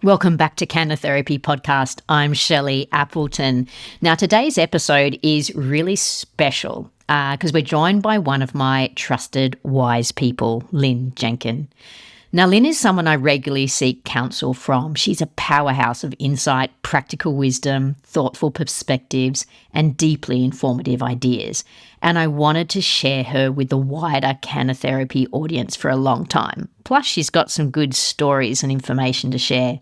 Welcome back to Canter Therapy Podcast. I'm Shelley, Appleton. Now, today's episode is really special because we're joined by one of my trusted wise people, Lyn Jenkin. Now, Lyn is someone I regularly seek counsel from. She's a powerhouse of insight, practical wisdom, thoughtful perspectives, and deeply informative ideas. And I wanted to share her with the wider Canter Therapy audience for a long time. Plus, she's got some good stories and information to share.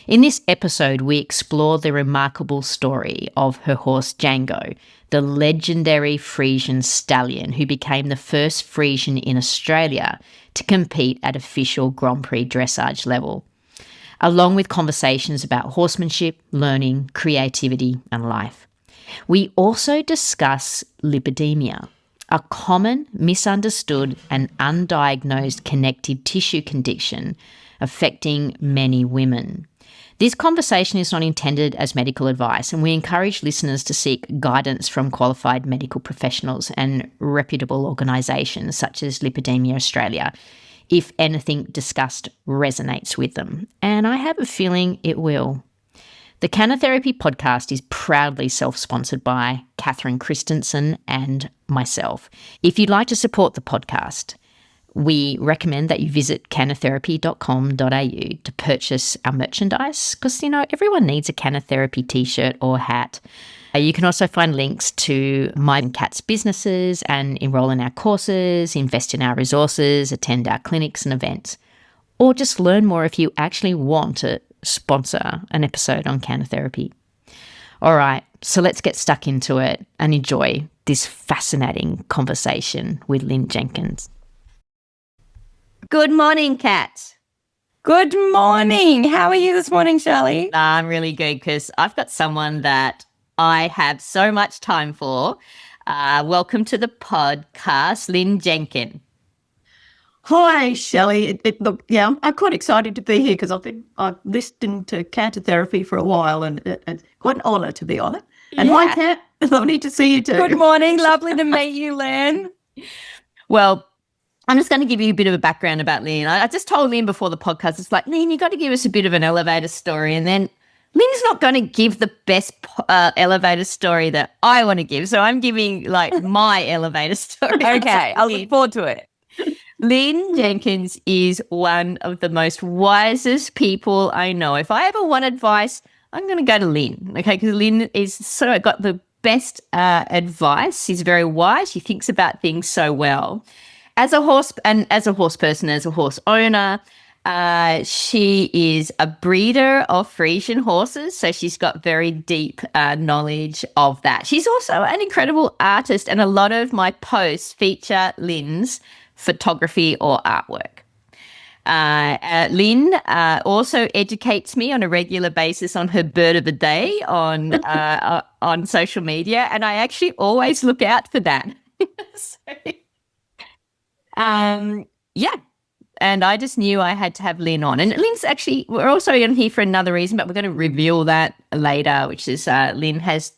In this episode, we explore the remarkable story of her horse Django, the legendary Friesian stallion who became the first Friesian in Australia to compete at official Grand Prix dressage level, along with conversations about horsemanship, learning, creativity, and life. We also discuss lipedema, a common, misunderstood, and undiagnosed connective tissue condition affecting many women. This conversation is not intended as medical advice, and we encourage listeners to seek guidance from qualified medical professionals and reputable organisations such as Lipedema Australia if anything discussed resonates with them. And I have a feeling it will. The Canter Therapy Podcast is proudly self-sponsored by Kathryn, Christieson and myself. If you'd like to support the podcast, we recommend that you visit cantertherapy.com.au to purchase our merchandise because, everyone needs a Canter Therapy t-shirt or hat. You can also find links to my and Kat's businesses and enroll in our courses, invest in our resources, attend our clinics and events, or just learn more if you actually want to sponsor an episode on Canter Therapy. All right, so let's get stuck into it and enjoy this fascinating conversation with Lyn Jenkin. Good morning, Kat. Good morning. How are you this morning, Shelley? I'm really good because I've got someone that I have so much time for. Welcome to the podcast, Lyn Jenkin. Hi, Shelley. I'm quite excited to be here because I've listened to Canter Therapy for a while, and it's quite an honour to be on it. And hi, Kat. Lovely to see you too. Good morning. Lovely to meet you, Lynn. Well, I'm just going to give you a bit of a background about Lyn. I just told Lyn before the podcast, it's like, Lyn, you got to give us a bit of an elevator story. And then Lyn's not going to give the best elevator story that I want to give. So I'm giving my elevator story. Okay, I'll look forward to it. Lyn Jenkins is one of the most wisest people I know. If I ever want advice, I'm going to go to Lyn, okay? Because Lyn is got the best advice. She's very wise. She thinks about things so well. As a horse person, as a horse owner, she is a breeder of Friesian horses, so she's got very deep knowledge of that. She's also an incredible artist, and a lot of my posts feature Lyn's photography or artwork. Lyn also educates me on a regular basis on her bird of the day on social media, and I actually always look out for that. And I just knew I had to have Lyn on. And Lyn's actually, we're also in here for another reason, but we're going to reveal that later, which is Lyn has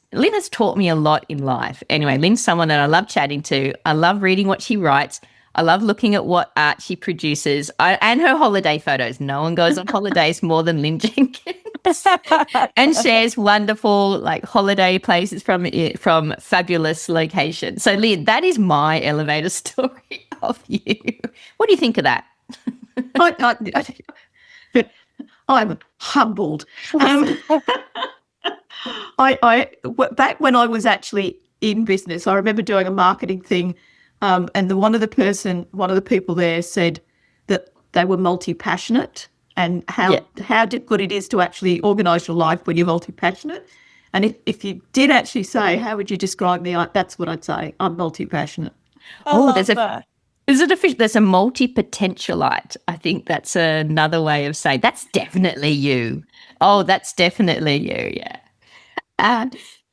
taught me a lot in life. Anyway, Lyn's someone that I love chatting to. I love reading what she writes. I love looking at what art she produces and her holiday photos. No one goes on holidays more than Lyn Jenkin. And shares wonderful holiday places from fabulous locations. So Lyn, that is my elevator story of you. What do you think of that? I'm humbled. Back when I was actually in business, I remember doing a marketing thing, and one of the people there said that they were multi-passionate, and how difficult it is to actually organise your life when you're multi-passionate. And if you did actually say, how would you describe me? That's what I'd say. I'm multi-passionate. There's a multi-potentialite. I think that's another way of saying that's definitely you. Oh, that's definitely you, yeah.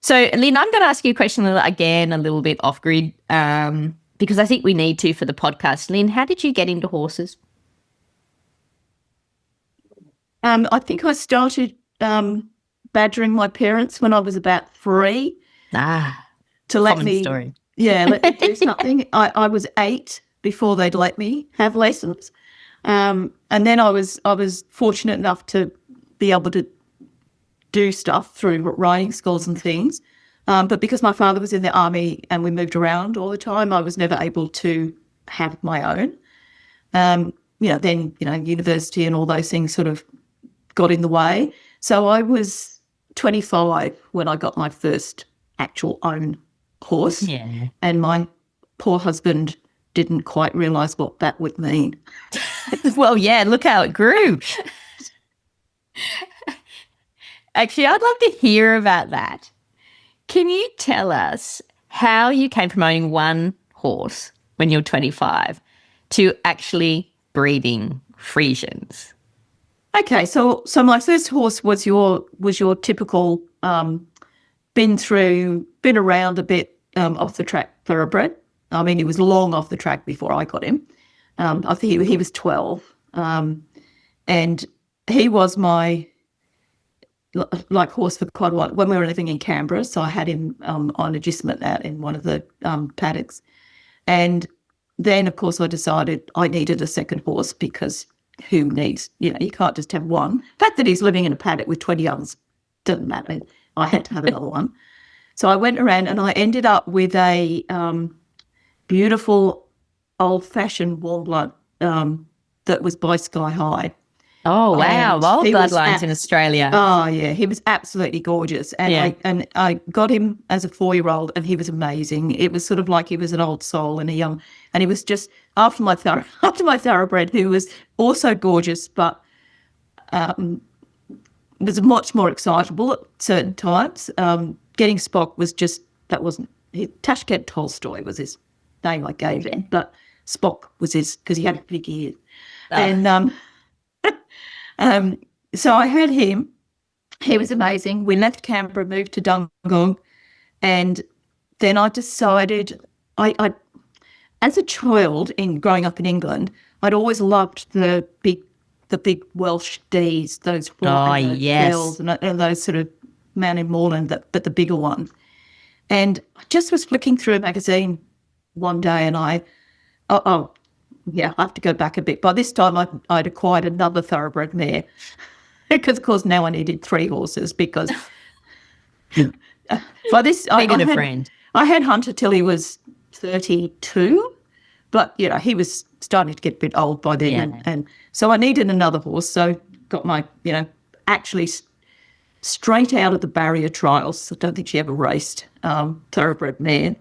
So, Lyn, I'm going to ask you a question again, a little bit off-grid, because I think we need to for the podcast. Lyn, how did you get into horses? I think I started badgering my parents when I was about 3. To let me story. Let me do something. I was 8 before they'd let me have lessons, and then I was fortunate enough to be able to do stuff through riding schools and things. But because my father was in the army and we moved around all the time, I was never able to have my own. Then, university and all those things sort of got in the way. So I was 25 when I got my first actual own horse. Yeah. And my poor husband didn't quite realise what that would mean. Well, yeah, look how it grew. Actually, I'd love to hear about that. Can you tell us how you came from owning one horse when you were 25 to actually breeding Friesians? Okay, so my first horse was your typical been around a bit off the track thoroughbred. I mean, he was long off the track before I got him. I think he was 12, and he was my horse for quite a while when we were living in Canberra. So I had him on agistment out in one of the paddocks, and then of course I decided I needed a second horse because who needs, you can't just have one. The fact that he's living in a paddock with 20 others doesn't matter. I had to have another one. So I went around and I ended up with a beautiful old-fashioned warm blood that was by Sky High. Oh, wow. And Old he was bloodlines in Australia. Oh, yeah. He was absolutely gorgeous. And Yeah. I got him as a 4-year-old and he was amazing. It was sort of like he was an old soul and and he was just after my thoroughbred, who was also gorgeous, but was much more excitable at certain times. Getting Spock was just, that wasn't, Tashkent Tolstoy was his name I gave him, but Spock was his, because he had a big ear. And so I had him. He was amazing. We left Canberra, moved to Django, and then I decided, I as a child growing up in England, I'd always loved the big Welsh D's, those yes. bells and those sort of man in moorland, but the bigger one. And I just was flicking through a magazine one day, and I have to go back a bit. By this time, I'd acquired another thoroughbred mare because, of course, now I needed 3 horses because by this I had Hunter till he was 32, but he was starting to get a bit old by then, and so I needed another horse. So got my actually straight out of the barrier trials. I don't think she ever raced thoroughbred mare,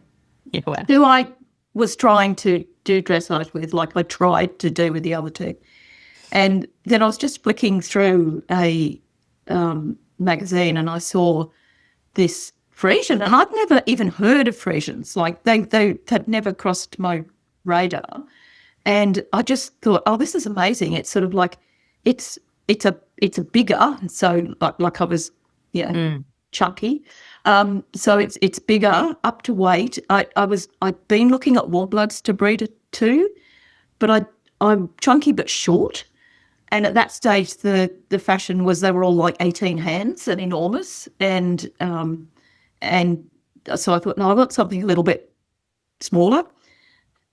who I was trying to do dressage with, like I tried to do with the other 2. And then I was just flicking through a magazine and I saw this Friesian, and I'd never even heard of Friesians. Like they had never crossed my radar. And I just thought, oh, this is amazing. It's sort of like it's a bigger, so like I was chunky. So it's bigger, up to weight. I'd been looking at warm bloods to breed it too, but I'm chunky but short. And at that stage, the fashion was they were all like 18 hands and enormous. And so I thought, no, I want something a little bit smaller.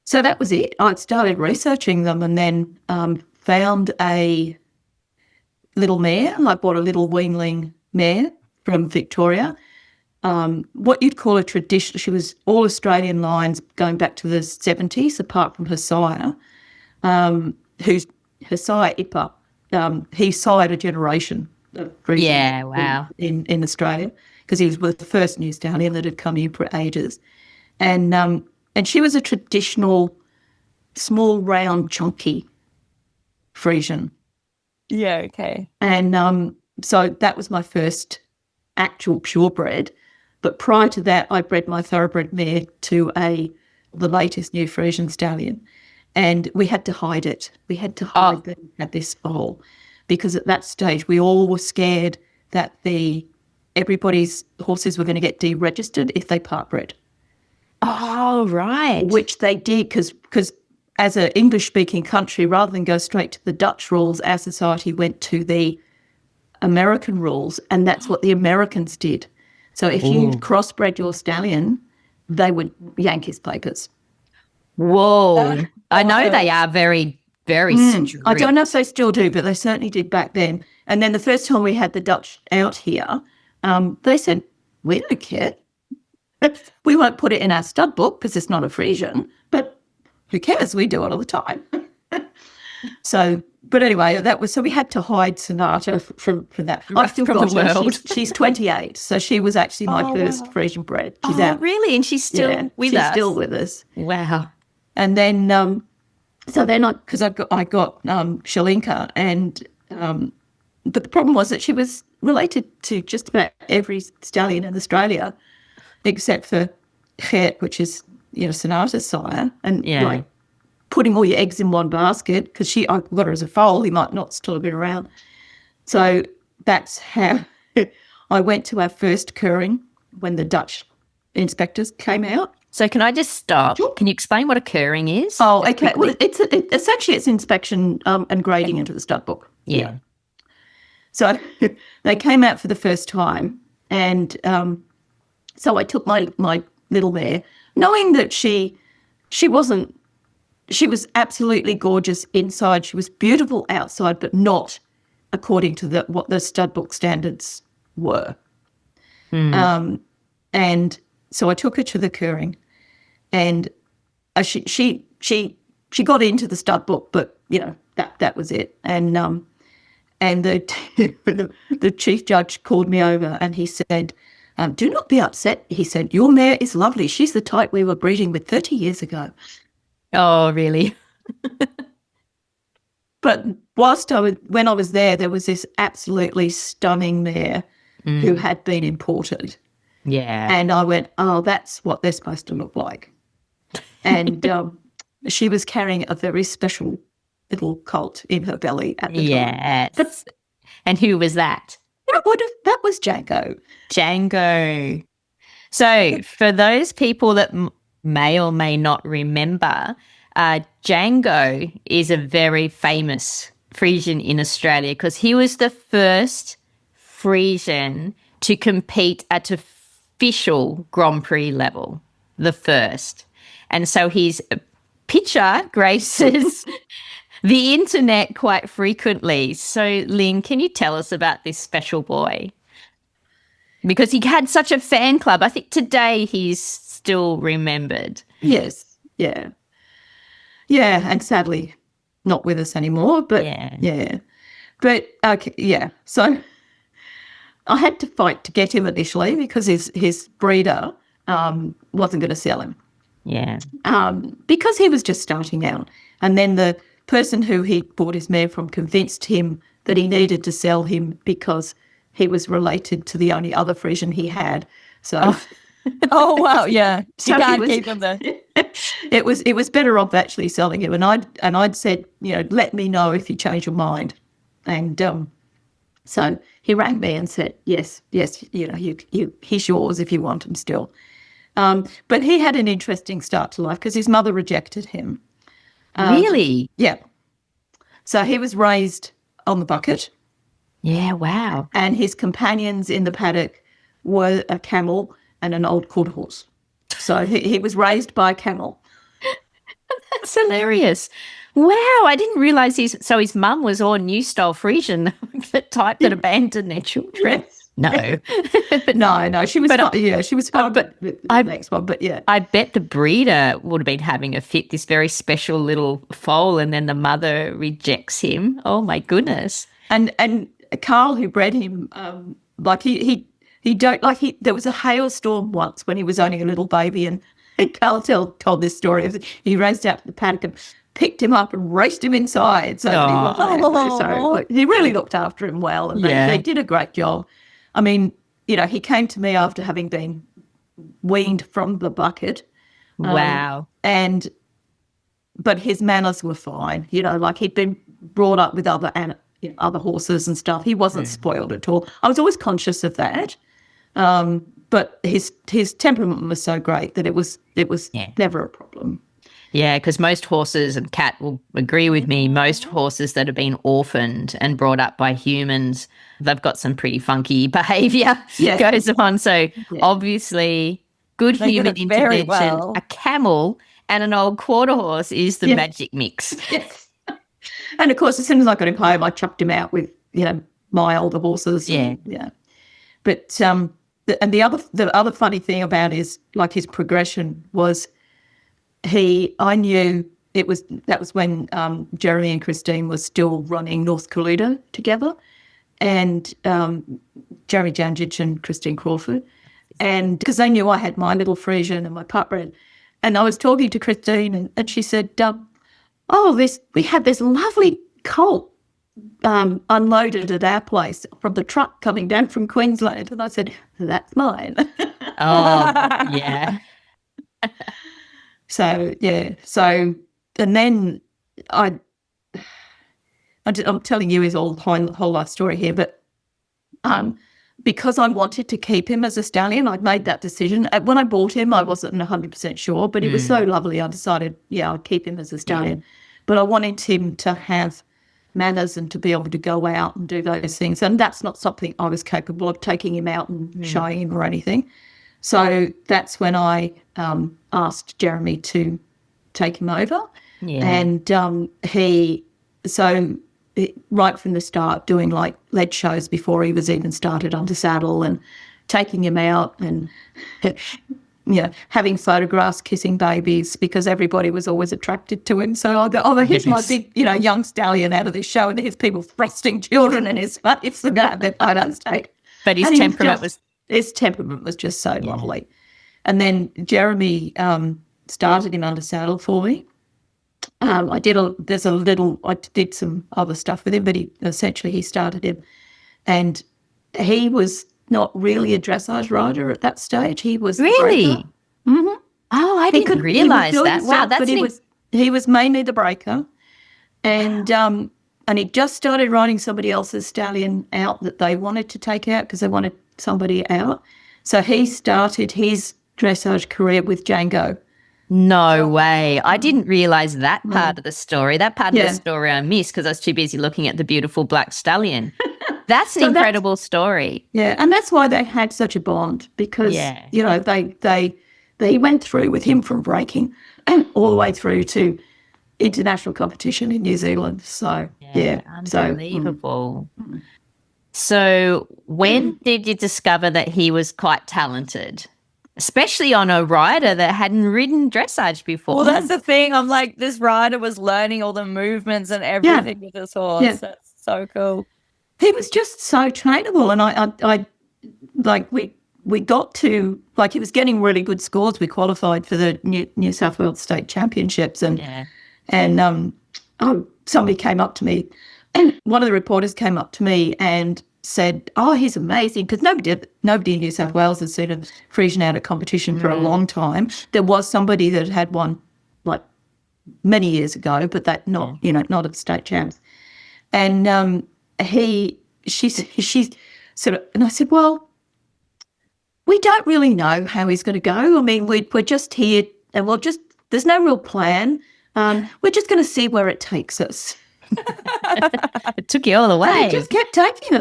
So that was it. I started researching them and then found a little mare. I bought a little weanling mare from Victoria. What you'd call a traditional, she was all Australian lines going back to the 70s, apart from her sire, who's her sire, Ippa. He sired a generation of Friesians in Australia because he was the first New Stallion that had come here for ages. And she was a traditional, small, round, chunky Friesian. Yeah, okay. And so that was my first actual purebred. But prior to that, I bred my thoroughbred mare to the latest new Friesian stallion. And we had to hide it. We had to hide that we had this foal because at that stage we all were scared that everybody's horses were going to get deregistered if they part-bred. Oh, right. Which they did because as an English-speaking country, rather than go straight to the Dutch rules, our society went to the American rules, and that's what the Americans did. So if you crossbred your stallion, they would yank his papers. Whoa. I know they are very very strict. I don't know if they still do, but they certainly did back then. And then the first time we had the Dutch out here, they said, we don't care. We won't put it in our stud book because it's not a Friesian, but who cares? We do it all the time. So, but anyway, so we had to hide Sonata from that. I've still from got the her. world. She's 28, so she was actually my first Friesian bred. She's out. Really? And she's still with us? She's still with us. Wow. And then, because I got Shalinka, and but the problem was that she was related to just about every stallion in Australia, except for Het, which is Sonata's sire, and like putting all your eggs in one basket because I got her as a foal. He might not still have been around. So that's how I went to our first curing when the Dutch inspectors came out. So can I just stop? Sure. Can you explain what a curing is? Oh, okay. Well, it's inspection and grading into the stud book. Yeah. So they came out for the first time, and so I took my little mare, knowing that she was absolutely gorgeous inside. She was beautiful outside, but not according to what the stud book standards were. And so I took her to the curing, and she got into the stud book, but that was it. And the chief judge called me over, and he said, "Do not be upset." He said, "Your mare is lovely. She's the type we were breeding with 30 years ago." Oh, really? But when I was there was this absolutely stunning mare who had been imported. Yeah. And I went, oh, that's what they're supposed to look like. And she was carrying a very special little colt in her belly at the time. Yes. And who was that? That was Django. Django. So for those people that may or may not remember, Django is a very famous Friesian in Australia because he was the first Friesian to compete at official Grand Prix level, the first. And so his picture graces the internet quite frequently. So, Lynn, can you tell us about this special boy? Because he had such a fan club. I think today he's still remembered. Yes, yeah. Yeah, and sadly not with us anymore, but yeah. But, okay, yeah. So I had to fight to get him initially because his breeder wasn't going to sell him. Yeah. Because he was just starting out. And then the person who he bought his mare from convinced him that he needed to sell him because he was related to the only other Friesian he had. So, Oh wow, yeah. So You can't he was- keep them there. it was better off actually selling him. And I'd said, let me know if you change your mind. And so he rang me and said, yes, he's yours if you want him still. But he had an interesting start to life because his mother rejected him. Really? Yeah. So he was raised on the bucket, Yeah, wow. and his companions in the paddock were a camel and an old quarter horse. So he was raised by a camel. That's hilarious. Wow, I didn't realise his mum was all new style Friesian, the type that abandoned their children. Yes. No. No, she was fine. Yeah, she was fine. but With the next one, but yeah. I bet the breeder would have been having a fit, this very special little foal, and then the mother rejects him. Oh my goodness. And Carl, who bred him, there was a hailstorm once when he was only a little baby, and Carl told this story. He raced out to the paddock and picked him up and raced him inside. So, he really looked after him well, and they did a great job. I mean, he came to me after having been weaned from the bucket. Wow. But his manners were fine. He'd been brought up with other horses and stuff. He wasn't spoiled at all. I was always conscious of that. But his temperament was so great that it was never a problem. Yeah, because most horses, and Kat will agree with me, most horses that have been orphaned and brought up by humans, they've got some pretty funky behaviour goes on. So obviously good They human get it very intervention, well. a camel and an old quarter horse is the magic mix. Yes. And of course, as soon as I got him home, I chucked him out with, my older horses. Yeah. Yeah. But the other funny thing about his progression was I knew that was when Jeremy and Christine was still running North Caluda together, and Jeremy Janjic and Christine Crawford, and because they knew I had my little Friesian and my pup and I was talking to Christine and she said, we had this lovely colt unloaded at our place from the truck coming down from Queensland, and I said, that's mine. Oh, yeah. So and then I'm telling you his whole life story here, but because I wanted to keep him as a stallion, I'd made that decision. When I bought him, I wasn't 100% sure, but he was so lovely, I decided, I'd keep him as a stallion. But I wanted him to have manners and to be able to go out and do those things, and that's not something I was capable of taking him out and showing him or anything. So that's when I asked Jeremy to take him over. Yeah. And right from the start, doing like lead shows before he was even started under saddle, and taking him out and having photographs, kissing babies, because everybody was always attracted to him. So I go, here's my big, young stallion out of this show, and there's people thrusting children in his face and that photos take. But his temperament was just so lovely. And then Jeremy started him under saddle for me. I did some other stuff with him, but he started him. And he was not really a dressage rider at that stage. He was really? Mm-hmm. Oh, I didn't realise that. Wow, he was mainly the breaker. And he just started riding somebody else's stallion out that they wanted to take out because they wanted somebody out. So he started his dressage career with Django. No way. I didn't realise that part of the story. That part of the story I missed because I was too busy looking at the beautiful black stallion. That's an incredible story. Yeah, and that's why they had such a bond, because, they went through with him from breaking and all the way through to international competition in New Zealand. So, unbelievable. So when did you discover that he was quite talented? Especially on a rider that hadn't ridden dressage before. Well, that's the thing. I'm like, this rider was learning all the movements and everything with this horse. Yeah. That's so cool. He was just so trainable, and we got to, he was getting really good scores. We qualified for the New South Wales State Championships, and somebody came up to me, and one of the reporters came up to me and said, he's amazing, because nobody in New South Wales has seen a Friesian out at competition for a long time. There was somebody that had one many years ago, but that not at the state champs. And she sort of, and I said, well, we don't really know how he's going to go. I mean, we're just here, and there's no real plan. We're just going to see where it takes us. It took you all the way. It just kept taking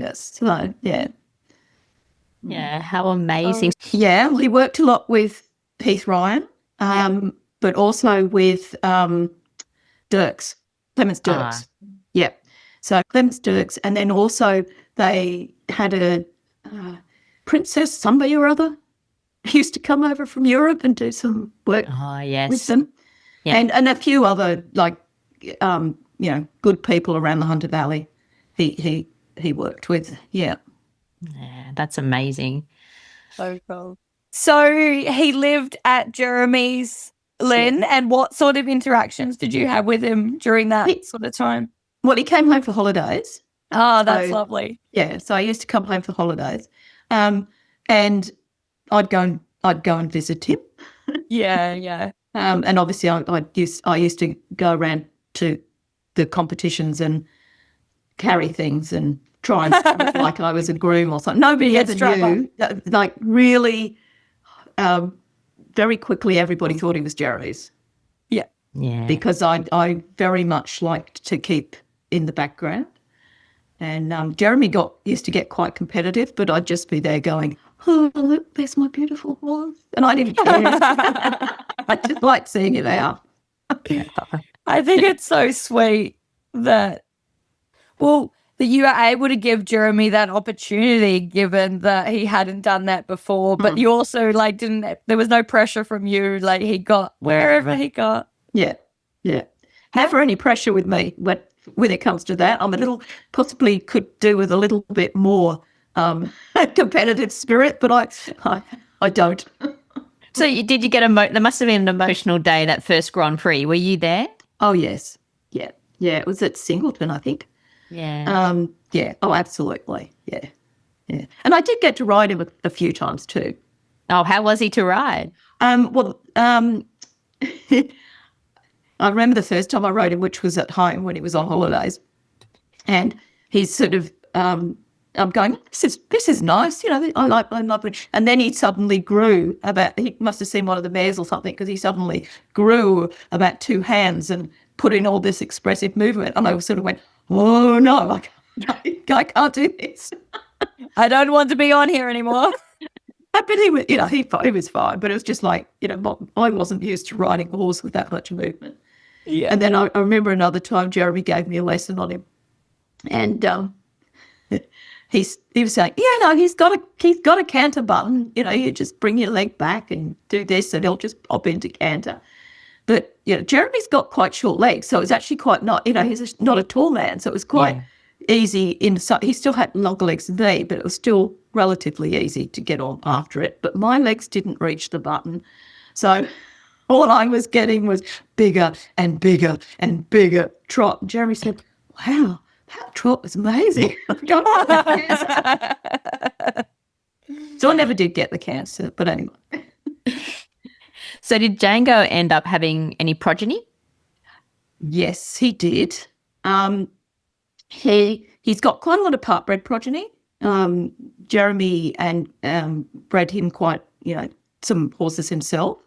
us. So, yeah. Yeah, how amazing. He worked a lot with Heath Ryan, but also with Dirks, Clemens Dirks. Yeah. So Clemens Dirks, and then also they had a princess somebody or other who used to come over from Europe and do some work with them. Yeah. And a few other good people around the Hunter Valley he worked with. Yeah, that's amazing. So cool. So he lived at Jeremy's, Lynn, and what sort of interactions did you have with him during that sort of time? Well, he came home for holidays. Oh, that's lovely. Yeah, so I used to come home for holidays, and I'd go and visit him. Yeah. And obviously I used to go around to the competitions and carry things and try and stand like I was a groom or something. Nobody ever knew. Really, very quickly everybody thought he was Jeremy's. Yeah. Because I very much liked to keep in the background. And Jeremy used to get quite competitive, but I'd just be there going, oh, look, there's my beautiful horse. And I didn't care. I just liked seeing it out. I think it's so sweet that, that you are able to give Jeremy that opportunity, given that he hadn't done that before, but you also there was no pressure from you. Like, he got wherever he got. Yeah. Never any pressure with me when it comes to that. I'm a little, possibly could do with a little bit more competitive spirit, but I don't. So did you get there must have been an emotional day, that first Grand Prix. Were you there? Oh, yes. Yeah. It was at Singleton, I think. Yeah. Yeah. Oh, absolutely. Yeah. And I did get to ride him a few times too. Oh, how was he to ride? I remember the first time I rode him, which was at home when he was on holidays, and he's sort of, I'm going, this is nice, I like it. And then he suddenly grew he must have seen one of the mares or something, because he suddenly grew about 2 hands and put in all this expressive movement. And I sort of went, oh no, I can't do this. I don't want to be on here anymore. But he was, he was fine. But it was just like, I wasn't used to riding a horse with that much movement. Yeah. And then I remember another time Jeremy gave me a lesson on him, and he was saying, he's got a canter button. You just bring your leg back and do this, and he'll just pop into canter. But Jeremy's got quite short legs, so it's actually quite not. He's not a tall man, so it was quite easy. He still had longer legs than me, but it was still relatively easy to get on after it. But my legs didn't reach the button, so all I was getting was bigger and bigger and bigger trot. And Jeremy said, wow, that trot was amazing. So I never did get the cancer, but anyway. So did Django end up having any progeny? Yes, he did. He's got quite a lot of part-bred progeny. Jeremy bred him quite, some horses himself.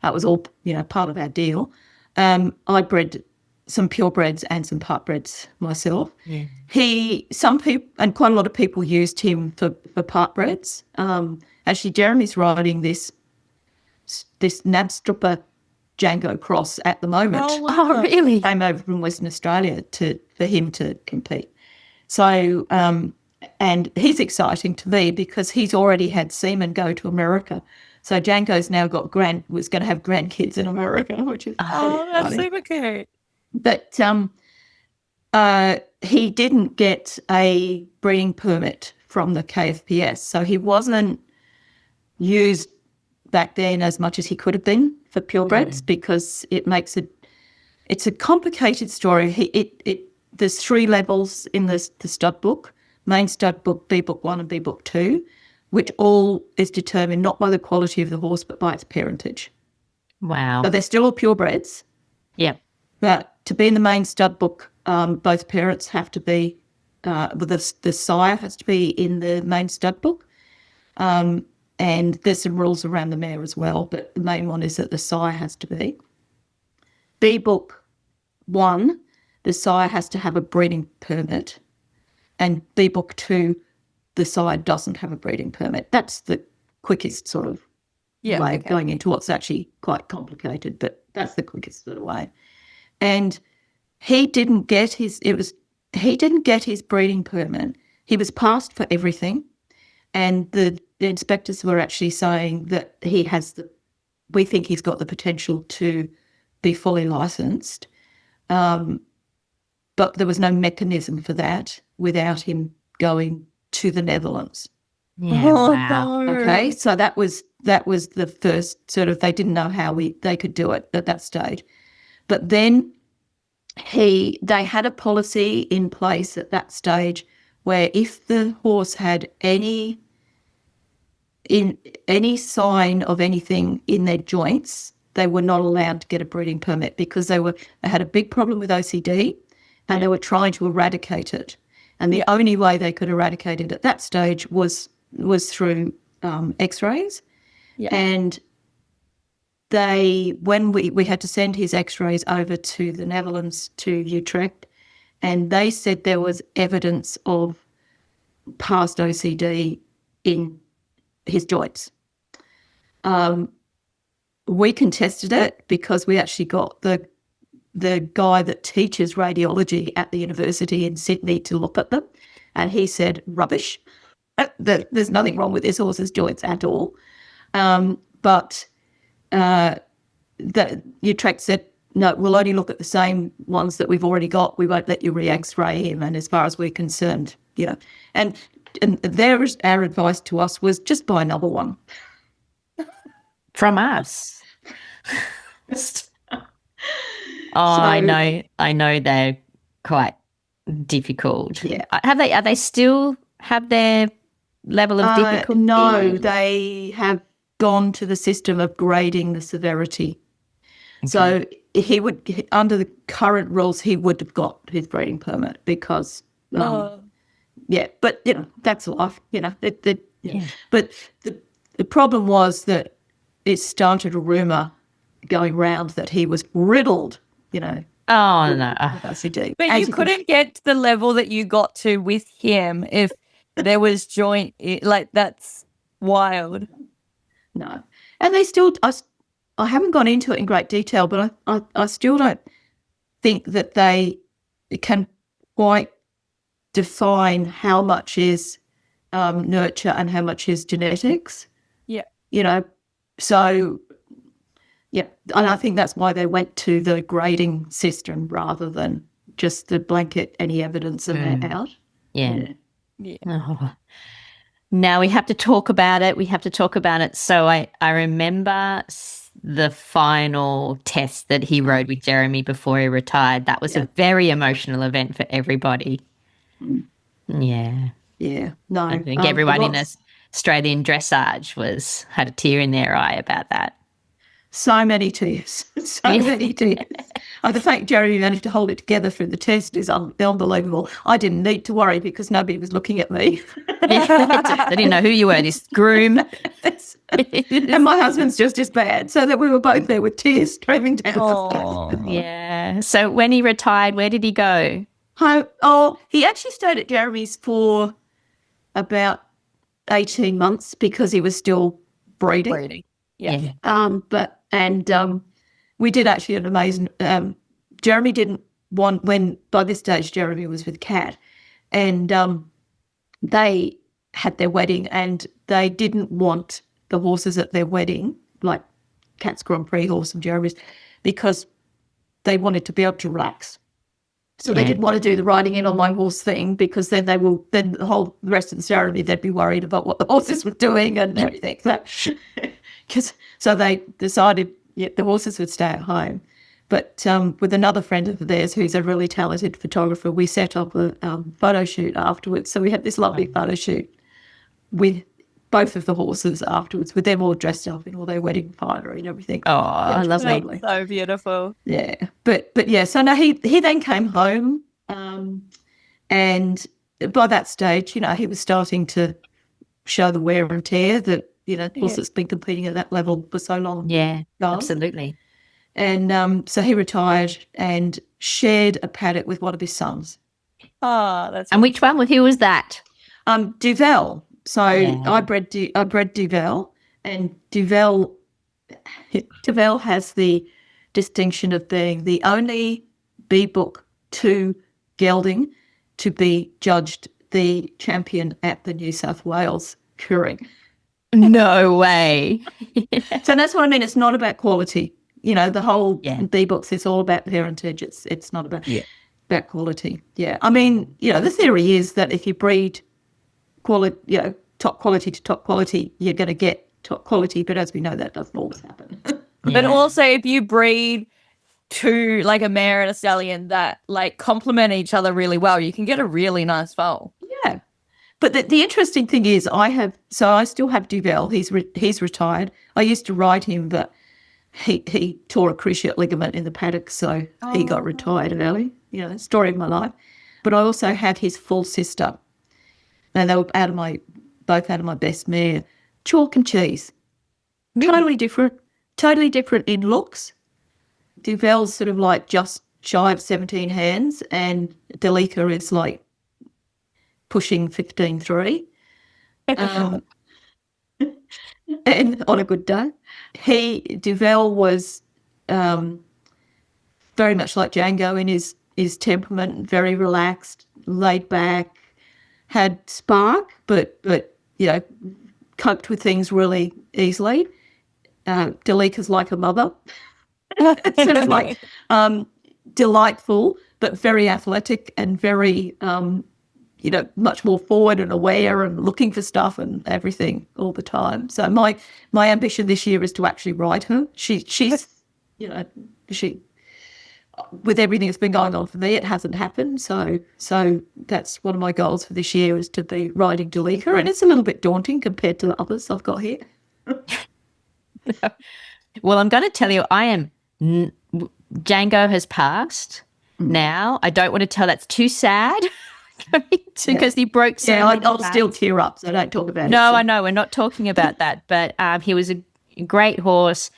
That was all, part of our deal. I bred some purebreds and some partbreds myself. Yeah. Some people, and quite a lot of people used him for partbreds. Actually, Jeremy's riding this Nabstrupper Django cross at the moment. Oh, wow. Really? Came over from Western Australia for him to compete. So, and he's exciting to me because he's already had semen go to America. So Django's now was going to have grandkids in America, which is that's super cute. But he didn't get a breeding permit from the KFPS, so he wasn't used back then as much as he could have been for purebreds because it's a complicated story. There's 3 levels in the stud book: main stud book, B book 1 and B book 2. Which all is determined not by the quality of the horse, but by its parentage. Wow. So they're still all purebreds. Yeah. But to be in the main stud book, both parents have to be, the sire has to be in the main stud book. And there's some rules around the mare as well, but the main one is that the sire has to be. B book 1, the sire has to have a breeding permit. And B book 2, the sire doesn't have a breeding permit. That's the quickest sort of way of going into what's actually quite complicated, but that's the quickest sort of way. And he didn't get his breeding permit. He was passed for everything, and the inspectors were actually saying that we think he's got the potential to be fully licensed, but there was no mechanism for that without him going to the Netherlands. Yeah, wow. Okay, so that was the first sort of, they didn't know how they could do it at that stage. But then they had a policy in place at that stage where if the horse had any sign of anything in their joints, they were not allowed to get a breeding permit because they had a big problem with OCD and they were trying to eradicate it. And the only way they could eradicate it at that stage was through X-rays. Yeah. And when we had to send his X-rays over to the Netherlands, to Utrecht, and they said there was evidence of past OCD in his joints. We contested it because we actually got the the guy that teaches radiology at the university in Sydney to look at them, and he said, rubbish. There's nothing wrong with this horse's joints at all. But Utrecht said, no, we'll only look at the same ones that we've already got. We won't let you re-X-ray him. And as far as we're concerned, and our advice to us was just buy another one. From us. I know they're quite difficult. Yeah. Are they still have their level of difficulty? No, they have gone to the system of grading the severity. Okay. So he would, under the current rules, he would have got his breeding permit because, but that's life, But the problem was that it started a rumour going round that he was riddled, Oh, no. OCD. But you couldn't get to the level that you got to with him if there was joint, that's wild. No. And they still, I haven't gone into it in great detail, but I still don't think that they can quite define how much is nurture and how much is genetics. Yeah. So, yeah, and I think that's why they went to the grading system rather than just the blanket any evidence and they're out. Yeah. Oh. Now we have to talk about it. So I remember the final test that he rode with Jeremy before he retired. That was a very emotional event for everybody. Yeah. Yeah. No. I think everyone in Australian dressage had a tear in their eye about that. So many tears. Many tears. The fact Jeremy managed to hold it together through the test is unbelievable. I didn't need to worry because nobody was looking at me. They didn't know who you were, this groom. And my husband's just as bad. So that we were both there with tears streaming down. Oh, yeah. So when he retired, where did he go? He actually stayed at Jeremy's for about 18 months because he was still breeding. Yeah. We did actually an amazing. Jeremy didn't want by this stage Jeremy was with Kat, and they had their wedding, and they didn't want the horses at their wedding, like Kat's Grand Prix horse and Jeremy's, because they wanted to be able to relax. So they didn't want to do the riding in on my horse thing because then the rest of the ceremony they'd be worried about what the horses were doing and everything. So they decided the horses would stay at home. But with another friend of theirs who's a really talented photographer, we set up a photo shoot afterwards. So we had this lovely photo shoot with both of the horses afterwards, with them all dressed up in all their wedding finery and everything. Oh, I love it. So beautiful. Yeah. But yeah, so no, he then came home and by that stage, he was starting to show the wear and tear that, horses been competing at that level for so long. Yeah, absolutely. And so he retired and shared a paddock with one of his sons. Oh, that's and which one? Who was that? Duvel. So I bred Duvel, and Duvel has the distinction of being the only B Book 2 gelding to be judged the champion at the New South Wales curing. No way. So that's what I mean. It's not about quality. The whole B Books is all about heritage. It's not about quality. Yeah. I mean, the theory is that if you breed quality, top quality to top quality, you're going to get top quality. But as we know, that doesn't always happen. But also, if you breed two, like a mare and a stallion that complement each other really well, you can get a really nice foal. Yeah. But the interesting thing is I still have Duvel. He's retired. I used to ride him, but he tore a cruciate ligament in the paddock, so he got retired early. Story of my life. But I also have his full sister. And they were both out of my best mare. Chalk and cheese. Totally different in looks. Duvel's sort of just shy of 17 hands, and Delica is pushing 15.3. And on a good day. Duvel was very much like Django in his temperament, very relaxed, laid back, had spark, but coped with things really easily. Delika's like a mother. Sort of like delightful, but very athletic and very, much more forward and aware and looking for stuff and everything all the time. So my ambition this year is to actually ride her. She's, with everything that's been going on for me, it hasn't happened. So that's one of my goals for this year is to be riding Delika, and it's a little bit daunting compared to the others I've got here. Well, I'm going to tell you, Django has passed now. I don't want to tell, that's too sad because he broke so many I'll still tear up, so don't talk about it. No, I know, we're not talking about that, but he was a great horse,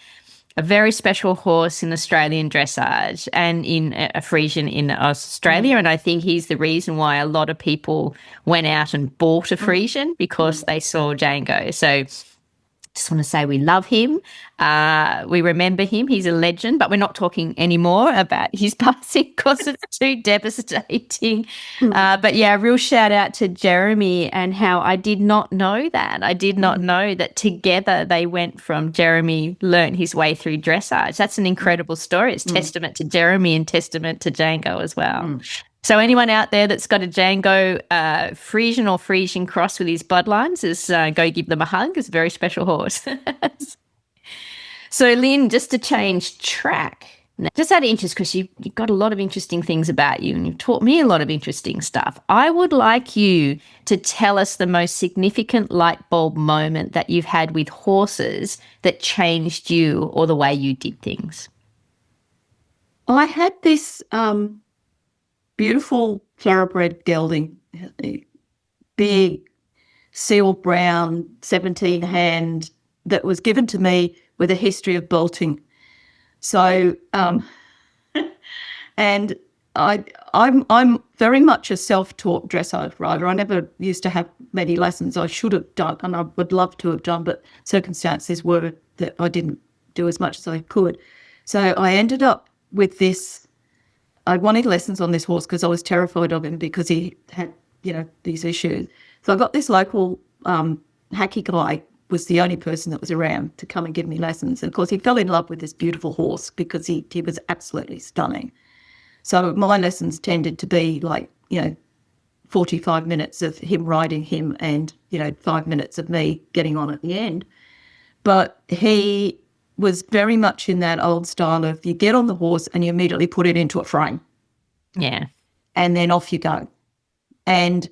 a very special horse in Australian dressage and in a Friesian in Australia, and I think he's the reason why a lot of people went out and bought a Friesian because they saw Django. So just want to say we love him. We remember him. He's a legend, but we're not talking anymore about his passing because it's too devastating. But yeah, real shout out to Jeremy and how I did not know that. I did not know that together they went from Jeremy learnt his way through dressage. That's an incredible story. It's testament to Jeremy and testament to Django as well. So anyone out there that's got a Django Friesian or Friesian cross with his bloodlines, is go give them a hug. It's a very special horse. So, Lynn, just to change track, just out of interest, because you've got a lot of interesting things about you and you've taught me a lot of interesting stuff. I would like you to tell us the most significant light bulb moment that you've had with horses that changed you or the way you did things. I had this beautiful thoroughbred gelding, big seal brown 17-hand that was given to me with a history of bolting. So, and I'm very much a self-taught dressage rider. I never used to have many lessons. I should have done, and I would love to have done, but circumstances were that I didn't do as much as I could. So I ended up with this. I wanted lessons on this horse because I was terrified of him because he had, these issues. So I got this local hacky guy, was the only person that was around to come and give me lessons. And of course he fell in love with this beautiful horse because he was absolutely stunning. So my lessons tended to be like, 45 minutes of him riding him and, 5 minutes of me getting on at the end. But he was very much in that old style of you get on the horse and you immediately put it into a frame. Yeah. And then off you go. And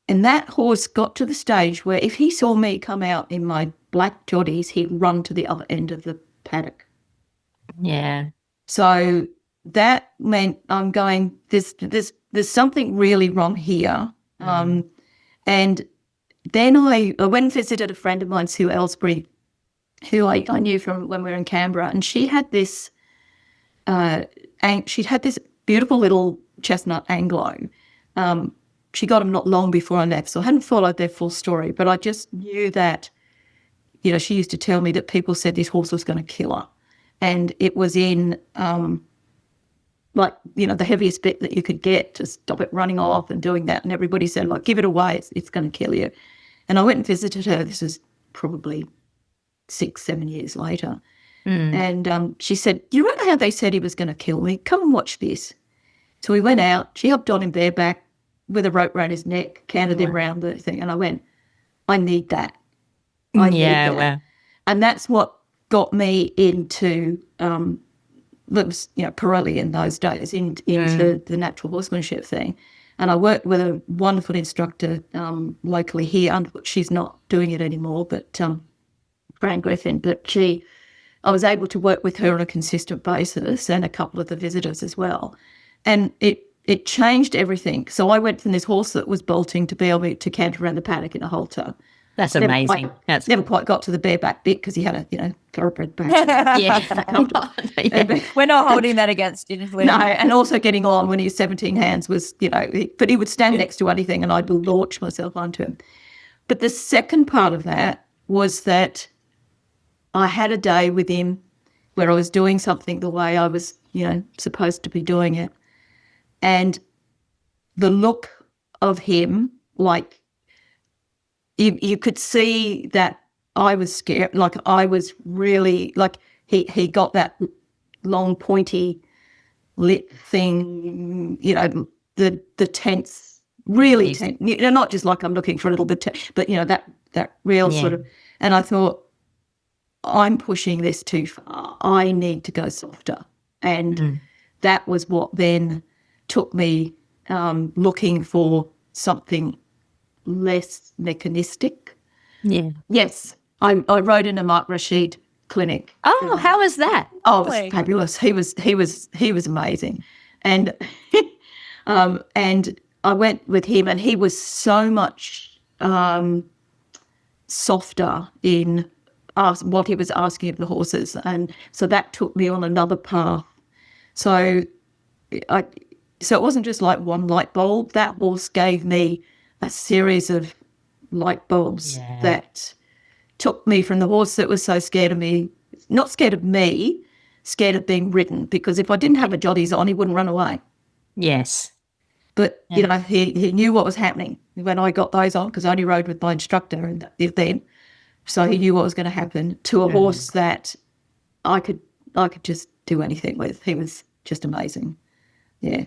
that horse got to the stage where if he saw me come out in my black joddies, he'd run to the other end of the paddock. Yeah. So that meant I'm going, there's something really wrong here. And then I went and visited a friend of mine, Sue Ellsbury, who I knew from when we were in Canberra, and she had this beautiful little chestnut Anglo. She got him not long before I left, so I hadn't followed their full story, but I just knew that, she used to tell me that people said this horse was going to kill her, and it was in the heaviest bit that you could get to stop it running off and doing that, and everybody said, give it away, it's going to kill you. And I went and visited her. This was probably 6-7 years later. And she said, you remember how they said he was going to kill me? Come and watch this. So we went out. She hopped on him bareback with a rope around his neck, counted him around the thing. And I went, I need that. I need that. Wow. And that's what got me into, Pirelli in those days, into the natural horsemanship thing. And I worked with a wonderful instructor locally here. She's not doing it anymore, but Fran Griffin. But I was able to work with her on a consistent basis and a couple of the visitors as well. And it changed everything. So I went from this horse that was bolting to be able to canter around the paddock in a halter. That's amazing. Never quite got to the bareback bit because he had a thoroughbred back. Yeah. We're not holding that against you. No, and also getting on when he was 17 hands was, but he would stand next to anything and I'd launch myself onto him. But the second part of that was that I had a day with him where I was doing something the way I was, supposed to be doing it. And the look of him, like, you could see that I was scared. Like, I was really, like, he got that long, pointy lip thing, the tense, really tense, not just like I'm looking for a little bit, but, that real sort of, and I thought, I'm pushing this too far. I need to go softer. And that was what then took me looking for something less mechanistic. Yeah. Yes. I rode in a Mark Rashid clinic. Oh, how was that? Oh, it was fabulous. He was amazing. And and I went with him, and he was so much softer in what he was asking of the horses, and so that took me on another path. So it wasn't just like one light bulb. That horse gave me a series of light bulbs that took me from the horse that was so scared of me, not scared of me, scared of being ridden, because if I didn't have a joddies on, he wouldn't run away. Yes. But, he knew what was happening when I got those on, because I only rode with my instructor and then. So he knew what was going to happen to a horse that I could just do anything with. He was just amazing. Yeah.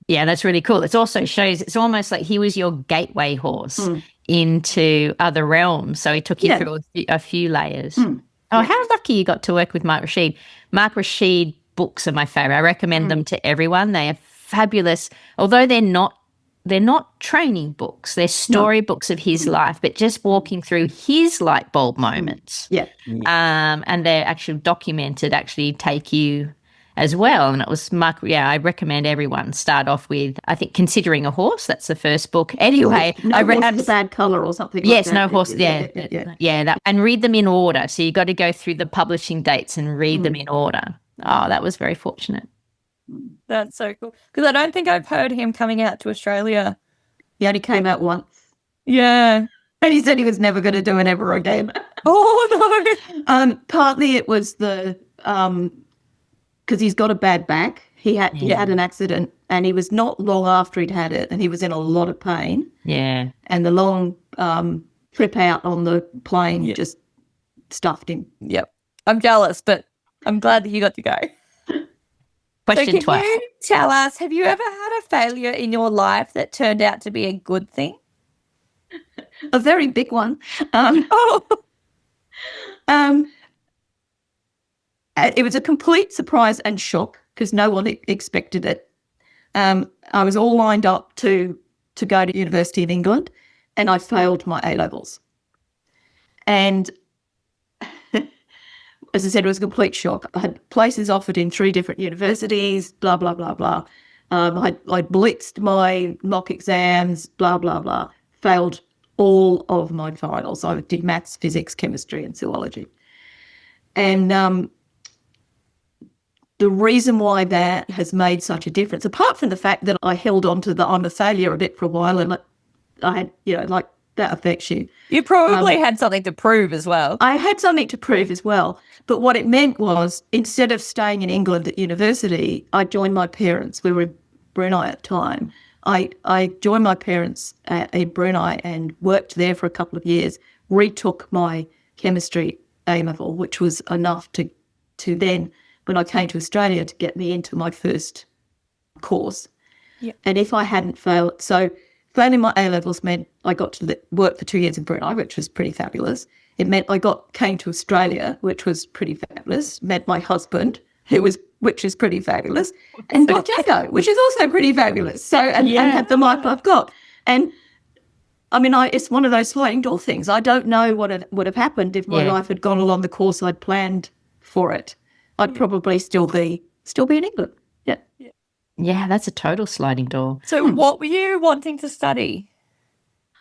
Yeah, that's really cool. It also shows, it's almost like he was your gateway horse into other realms. So he took you through a few layers. Oh, how lucky you got to work with Mark Rashid. Mark Rashid books are my favourite. I recommend them to everyone. They are fabulous. Although they're not training books. They're storybooks of his life, but just walking through his light bulb moments. Yeah. And they're actually documented, actually take you as well. And it was Mark, I recommend everyone start off with, I think, Considering a Horse. That's the first book. Anyway, No Horse is a Bad Colour or something like that. Yes, No Horse, and read them in order. So you got to go through the publishing dates and read them in order. Oh, that was very fortunate. That's so cool. Because I don't think I've heard him coming out to Australia. He only came out once. Yeah. And he said he was never going to do it ever again. Oh, no. Partly it was the because he's got a bad back. He had an accident, and he was not long after he'd had it, and he was in a lot of pain. Yeah. And the long trip out on the plane just stuffed him. Yep. I'm jealous, but I'm glad that you got to go. Question 12. Can you tell us, have you ever had a failure in your life that turned out to be a good thing? A very big one. It was a complete surprise and shock because no one expected it. I was all lined up to go to University in England, and I failed my A-levels. And as I said, it was a complete shock. I had places offered in 3 different universities, blah, blah, blah, blah. I blitzed my mock exams, blah, blah, blah. Failed all of my finals. I did maths, physics, chemistry, and zoology. And the reason why that has made such a difference, apart from the fact that I held on to the I'm a failure a bit for a while, and I had, like, that affects you. You probably had something to prove as well. I had something to prove as well. But what it meant was, instead of staying in England at university, I joined my parents. We were in Brunei at the time. I joined my parents in Brunei and worked there for a couple of years, retook my chemistry A-level, which was enough to then, when I came to Australia, to get me into my first course. Yeah. And if I hadn't failed, so failing my A-levels meant I got to work for 2 years in Brunei, which was pretty fabulous. It meant I came to Australia, which was pretty fabulous. Met my husband, which is pretty fabulous, and got Django, which is also pretty fabulous. So and had the life I've got. And I mean, it's one of those sliding door things. I don't know what would have happened if my life had gone along the course I'd planned for it. I'd probably still be in England. Yeah. Yeah, that's a total sliding door. So what were you wanting to study?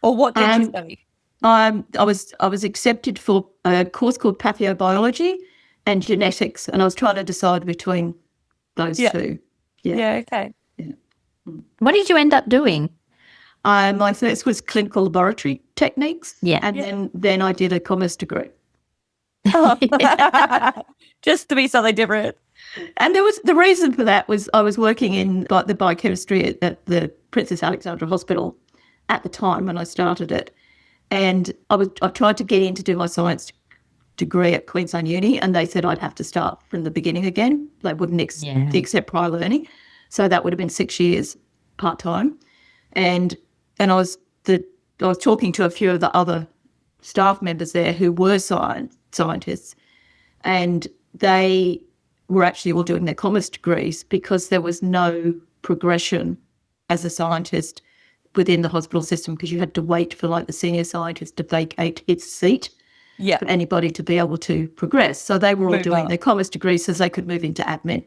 Or what did you study? I was accepted for a course called pathobiology and genetics, and I was trying to decide between those two. Yeah, okay. Yeah. What did you end up doing? My first was clinical laboratory techniques. Yeah. And then I did a commerce degree. Just to be something different. And the reason for that was I was working in like the biochemistry at the Princess Alexandra Hospital at the time when I started it. And I tried to get in to do my science degree at Queensland Uni, and they said I'd have to start from the beginning again. They wouldn't accept prior learning. So that would have been 6 years part-time. And I was talking to a few of the other staff members there who were scientists, and they were actually all doing their commerce degrees because there was no progression as a scientist within the hospital system, because you had to wait for like the senior scientist to vacate his seat for anybody to be able to progress. So they were all doing their commerce degrees so they could move into admin.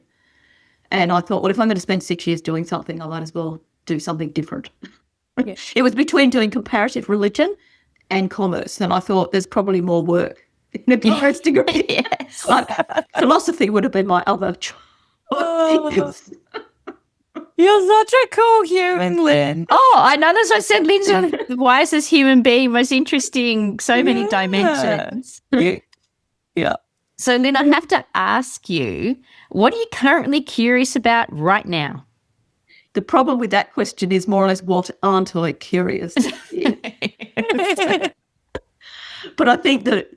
And I thought, well, if I'm going to spend 6 years doing something, I might as well do something different. Yeah. It was between doing comparative religion and commerce, and I thought there's probably more work in a commerce degree. Yes. Philosophy would have been my other choice. Oh. You're such a cool human, Lynn. Oh, I know. That's what I said. Lynn's the wisest human being, most interesting, so many dimensions. Yeah. So, Lynn, I have to ask you, what are you currently curious about right now? The problem with that question is more or less, what aren't I curious about? But I think that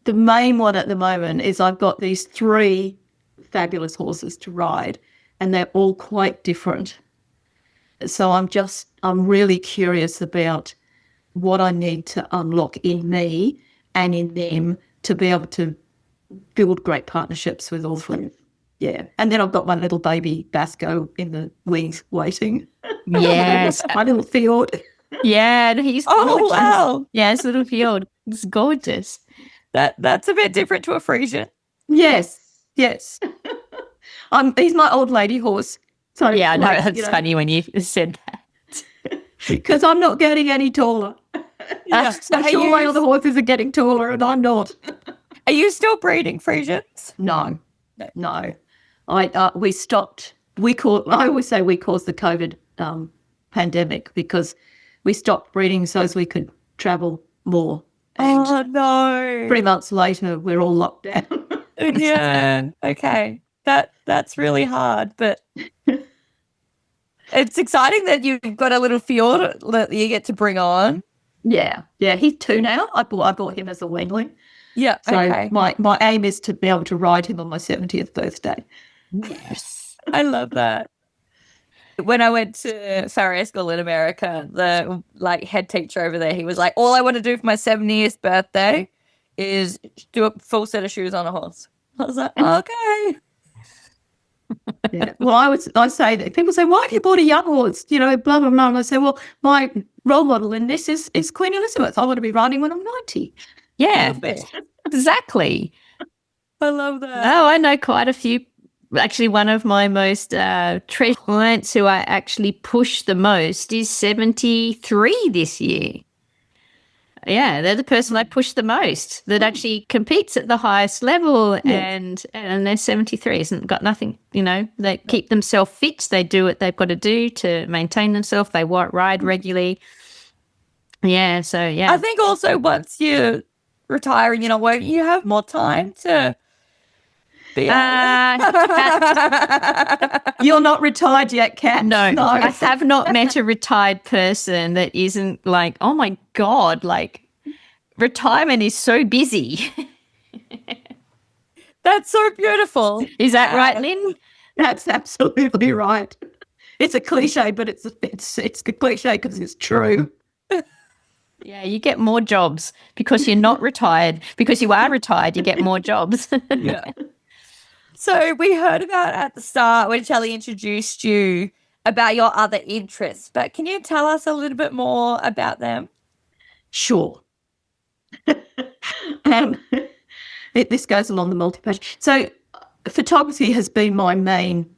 the main one at the moment is I've got these 3 fabulous horses to ride, and they're all quite different. So I'm really curious about what I need to unlock in me and in them to be able to build great partnerships with all 3. Yeah. And then I've got my little baby Basco in the wings waiting. Yes. My little fjord. Yeah, he's gorgeous. Wow. Yeah, his little fjord. It's gorgeous. That's a bit different to a Friesian. Yes. He's my old lady horse. So yeah, I know. That's funny when you said that. Because I'm not getting any taller. Yeah. So sure my other horses are getting taller and I'm not. Are you still breeding Friesians? No. We stopped. I always say we caused the COVID pandemic, because we stopped breeding so as we could travel more. And oh no! 3 months later, we're all locked down. Yeah. Okay. That's really hard, but it's exciting that you've got a little fjord that you get to bring on. Yeah. He's 2 now. I bought him as a weanling. Yeah. So okay. my aim is to be able to ride him on my 70th birthday. Yes. I love that. When I went to farrier school in America, the head teacher over there, he was like, all I want to do for my 70th birthday is do a full set of shoes on a horse. I was like, okay. Yeah. Well, I say that people say, why have you bought a young horse? Blah, blah, blah. And I say, well, my role model in this is Queen Elizabeth. I want to be riding when I'm 90. Yeah, exactly. I love that. Oh, I know quite a few. Actually, one of my most treasured clients who I actually push the most is 73 this year. Yeah, they're the person I push the most that actually competes at the highest level, and they're 73, hasn't got nothing, They keep themselves fit. They do what they've got to do to maintain themselves. They ride regularly. Yeah, so, yeah. I think also once you retire and you're not working, you have more time to be You're not retired yet, Kat. No, I have not met a retired person that isn't like, oh my God, retirement is so busy. That's so beautiful. Is that right, Lynn? That's absolutely right. It's a cliche, but it's a cliche because it's true. Yeah, you get more jobs because you're not retired. Because you are retired, you get more jobs. Yeah. So we heard about at the start when Shelley introduced you about your other interests, but can you tell us a little bit more about them? Sure. This goes along the multi-passion. So photography has been my main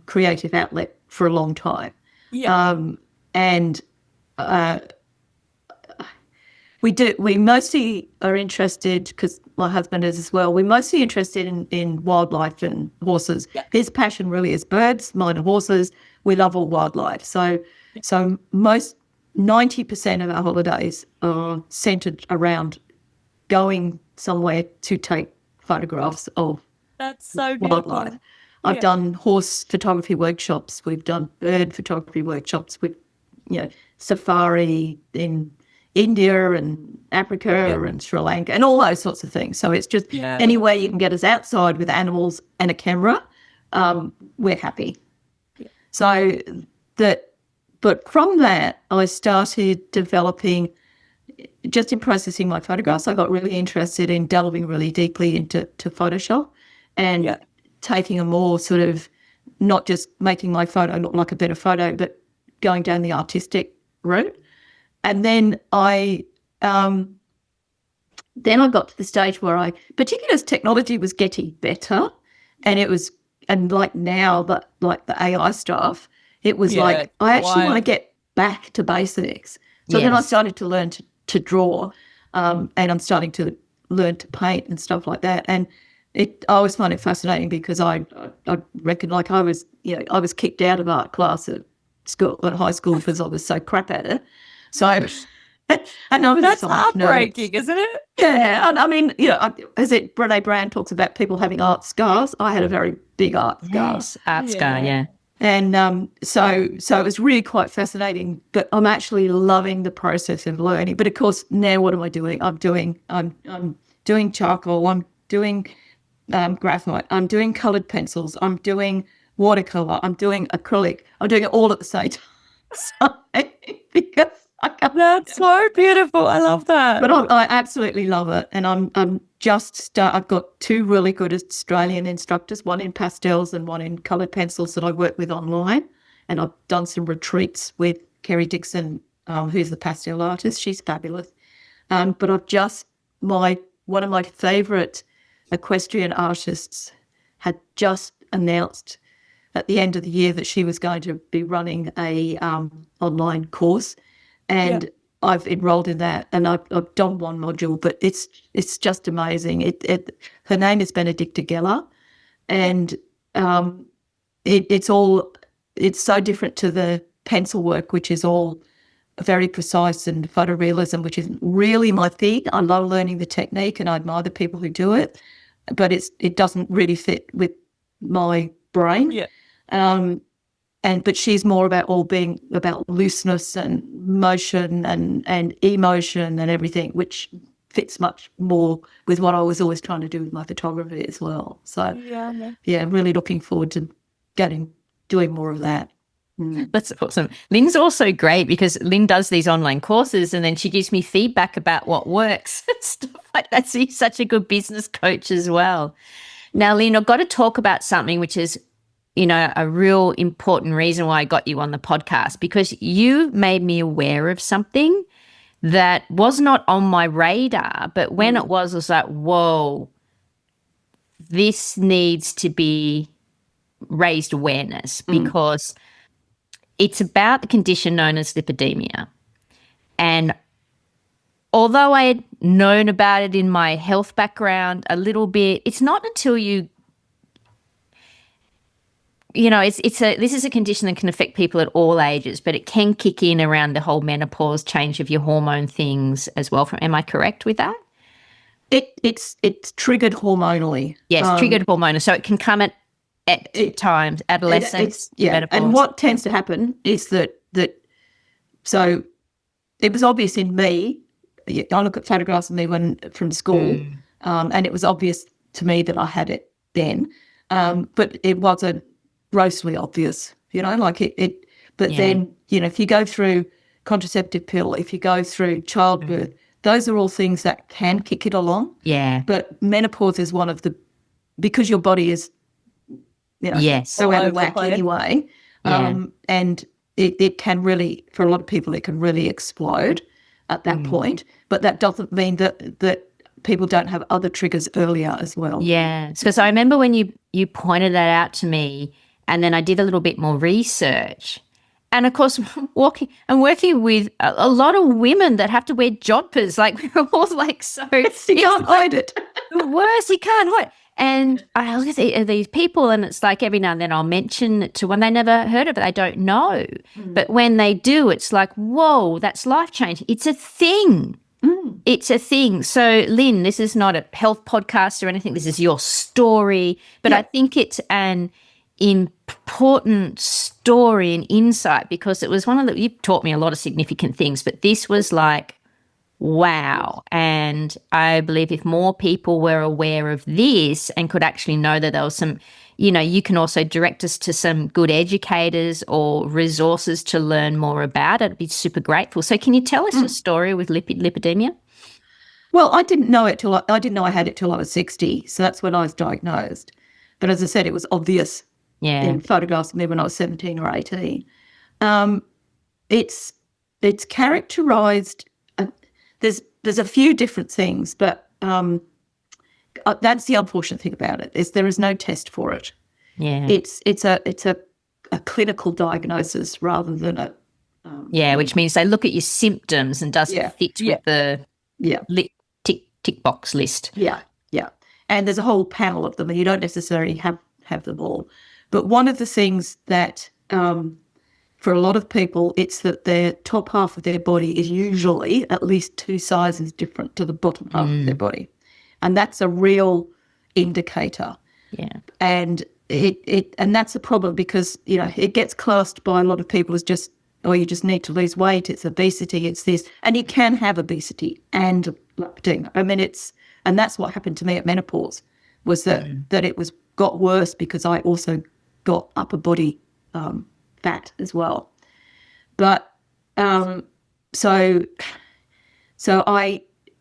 creative outlet for a long time. Yeah. We mostly are interested, because my husband is as well, we're mostly interested in wildlife and horses. Yeah. His passion really is birds, mine are horses. We love all wildlife. So most 90% of our holidays are centred around going somewhere to take photographs of That's so beautiful. wildlife. I've done horse photography workshops. We've done bird photography workshops with, safari in India and Africa and Sri Lanka and all those sorts of things. So it's just anywhere you can get us outside with animals and a camera, we're happy. Yeah. So but from that, I started developing, just in processing my photographs, I got really interested in delving really deeply into Photoshop and taking a more sort of, not just making my photo look like a better photo, but going down the artistic route. And then I got to the stage where particularly as technology was getting better, and like now, but like the AI stuff, it was like, I actually want to get back to basics. So then I started to learn to draw, and I'm starting to learn to paint and stuff like that. And I always find it fascinating because I reckon, like, I was kicked out of art class at high school because I was so crap at it. So, and I was that's heartbreaking, isn't it? Yeah, I mean, Brené Brown talks about people having art scars. I had a very big art scar. Yes, art scar, yeah. And so it was really quite fascinating. But I'm actually loving the process of learning. But of course, now what am I doing? I'm doing charcoal. I'm doing graphite. I'm doing coloured pencils. I'm doing watercolour. I'm doing acrylic. I'm doing it all at the same time. Because that's so beautiful. I love that. But I absolutely love it. And I've got two really good Australian instructors, one in pastels and one in coloured pencils that I work with online. And I've done some retreats with Kerry Dixon, who's the pastel artist. She's fabulous. But one of my favourite equestrian artists had just announced at the end of the year that she was going to be running a online course. And I've enrolled in that, and I've done one module, but it's just amazing. Her name is Benedicta Geller, and it's so different to the pencil work, which is all very precise, and photorealism, which is really my thing. I love learning the technique, and I admire the people who do it, but it doesn't really fit with my brain. Yeah. But she's more about looseness and motion and emotion and everything, which fits much more with what I was always trying to do with my photography as well. So I'm really looking forward to doing more of that. That's awesome. Lyn's also great because Lyn does these online courses and then she gives me feedback about what works and stuff like that. So she's such a good business coach as well. Now, Lyn, I've got to talk about something which is, a real important reason why I got you on the podcast, because you made me aware of something that was not on my radar, but when it was like, whoa, this needs to be raised awareness because it's about the condition known as lipedema. And although I had known about it in my health background a little bit, it's not until this is a condition that can affect people at all ages, but it can kick in around the whole menopause, change of your hormone things as well. Am I correct with that? It's triggered hormonally. Yes, triggered hormonally. So it can come at times, adolescence, menopause. And what tends to happen is that so it was obvious in me. I look at photographs of me from school, and it was obvious to me that I had it then, but it wasn't grossly obvious, but then, if you go through contraceptive pill, if you go through childbirth, those are all things that can kick it along. Yeah. But menopause is one of because your body is, so out of whack anyway. And it can really, for a lot of people, it can really explode at that point. But that doesn't mean that people don't have other triggers earlier as well. Yeah. Because I remember when you pointed that out to me, and then I did a little bit more research. And, of course, working with a lot of women that have to wear jodhpurs. Like, we're all like so... You can't hide it. The worst, you can't hide. And I look at these people and it's like every now and then I'll mention it to when they never heard of it. They don't know. But when they do, it's like, whoa, that's life-changing. It's a thing. It's a thing. So, Lynn, this is not a health podcast or anything. This is your story. But I think it's an important story and insight because it was you taught me a lot of significant things, but this was like, wow. And I believe if more people were aware of this and could actually know that there was some, you can also direct us to some good educators or resources to learn more about it. I'd be super grateful. So can you tell us your story with lipedema? Well, I didn't know I had it till I was 60. So that's when I was diagnosed. But as I said, it was obvious in photographs of me when I was 17 or 18. It's characterised. There's a few different things, but that's the unfortunate thing about it is there is no test for it. Yeah, it's a clinical diagnosis rather than a which means they look at your symptoms and doesn't fit with the tick box list. Yeah, and there's a whole panel of them, and you don't necessarily have them all. But one of the things that for a lot of people, it's that their top half of their body is usually at least 2 sizes different to the bottom half of their body. And that's a real indicator. Yeah. And and that's a problem because, it gets classed by a lot of people as just, you just need to lose weight, it's obesity, it's this. And you can have obesity and lipedema. I mean, and that's what happened to me at menopause, was that it got worse because I also got upper body fat as well. But so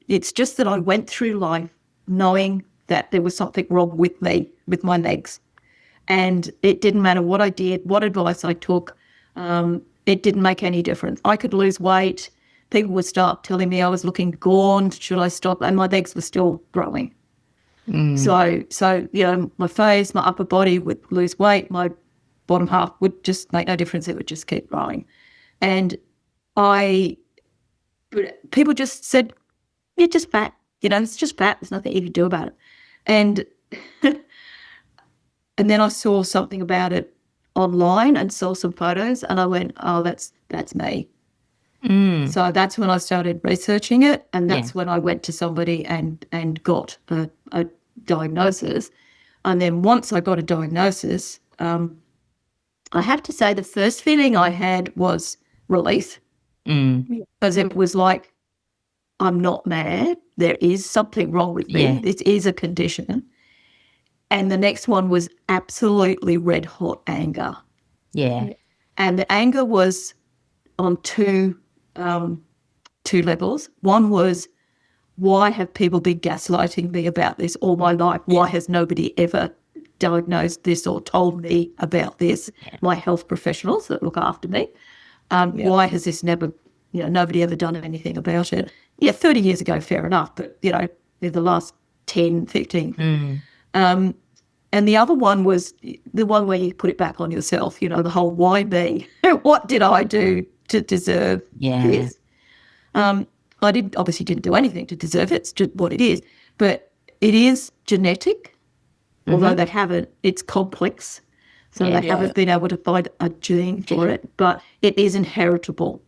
it's just that I went through life knowing that there was something wrong with me, with my legs. And it didn't matter what I did, what advice I took, it didn't make any difference. I could lose weight. People would start telling me I was looking gaunt. Should I stop? And my legs were still growing. So my face, my upper body would lose weight. My bottom half would just make no difference. It would just keep growing. And people just said, you're just fat. It's just fat. There's nothing you can do about it. And and then I saw something about it online and saw some photos and I went, oh, that's me. So that's when I started researching it, and that's when I went to somebody and got a diagnosis. And then once I got a diagnosis, I have to say the first feeling I had was relief, because it was like, I'm not mad. There is something wrong with me. Yeah. This is a condition. And the next one was absolutely red hot anger. Yeah. And the anger was on two levels. One was, why have people been gaslighting me about this all my life? Why has nobody ever diagnosed this or told me about this? My health professionals that look after me. Why has this never, nobody ever done anything about it? 30 years ago, fair enough, but, in the last 10, 15. And the other one was the one where you put it back on yourself, the whole why me? What did I do to deserve this? I obviously didn't do anything to deserve it. It's just what it is. But it is genetic, although they haven't. It's complex, so they haven't been able to find a gene for it. But it is inheritable,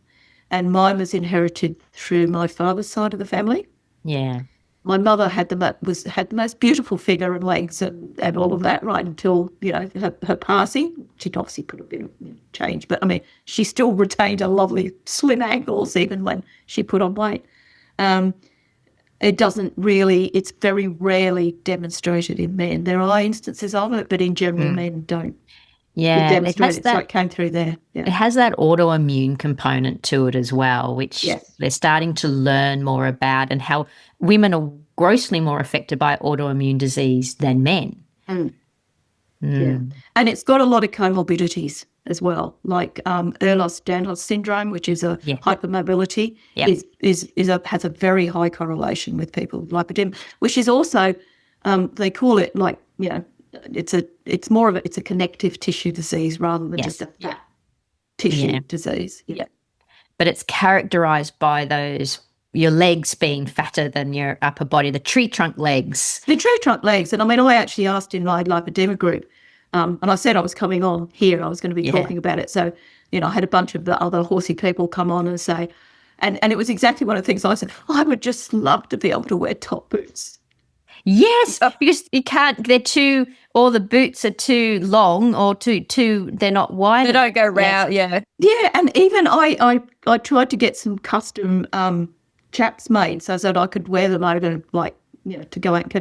and mine was inherited through my father's side of the family. Yeah. My mother had the most beautiful figure and legs and all of that right until her passing. She'd obviously put a bit of change, but I mean she still retained her lovely slim ankles even when she put on weight. It's very rarely demonstrated in men. There are instances of it, but in general men don't. Yeah, demonstrate it. So it came through there. Yeah. It has that autoimmune component to it as well, which they're starting to learn more about, and how women are grossly more affected by autoimmune disease than men. Yeah. And it's got a lot of comorbidities as well, like Ehlers-Danlos syndrome, which is a hypermobility, has a very high correlation with people with lipedema, which is also they call it it's a connective tissue disease rather than just a fat tissue disease. Yeah. But it's characterized by your legs being fatter than your upper body, the tree trunk legs. The tree trunk legs. And I mean, I actually asked in my lipedema group, and I said I was coming on here, I was going to be talking about it. So, I had a bunch of the other horsey people come on and say, And it was exactly one of the things I said, I would just love to be able to wear top boots. Yes, because you can't, all the boots are too long or too they're not wide. They don't go round, yeah. Yeah, and even I tried to get some custom chaps made so that I could wear them over, like, to go out.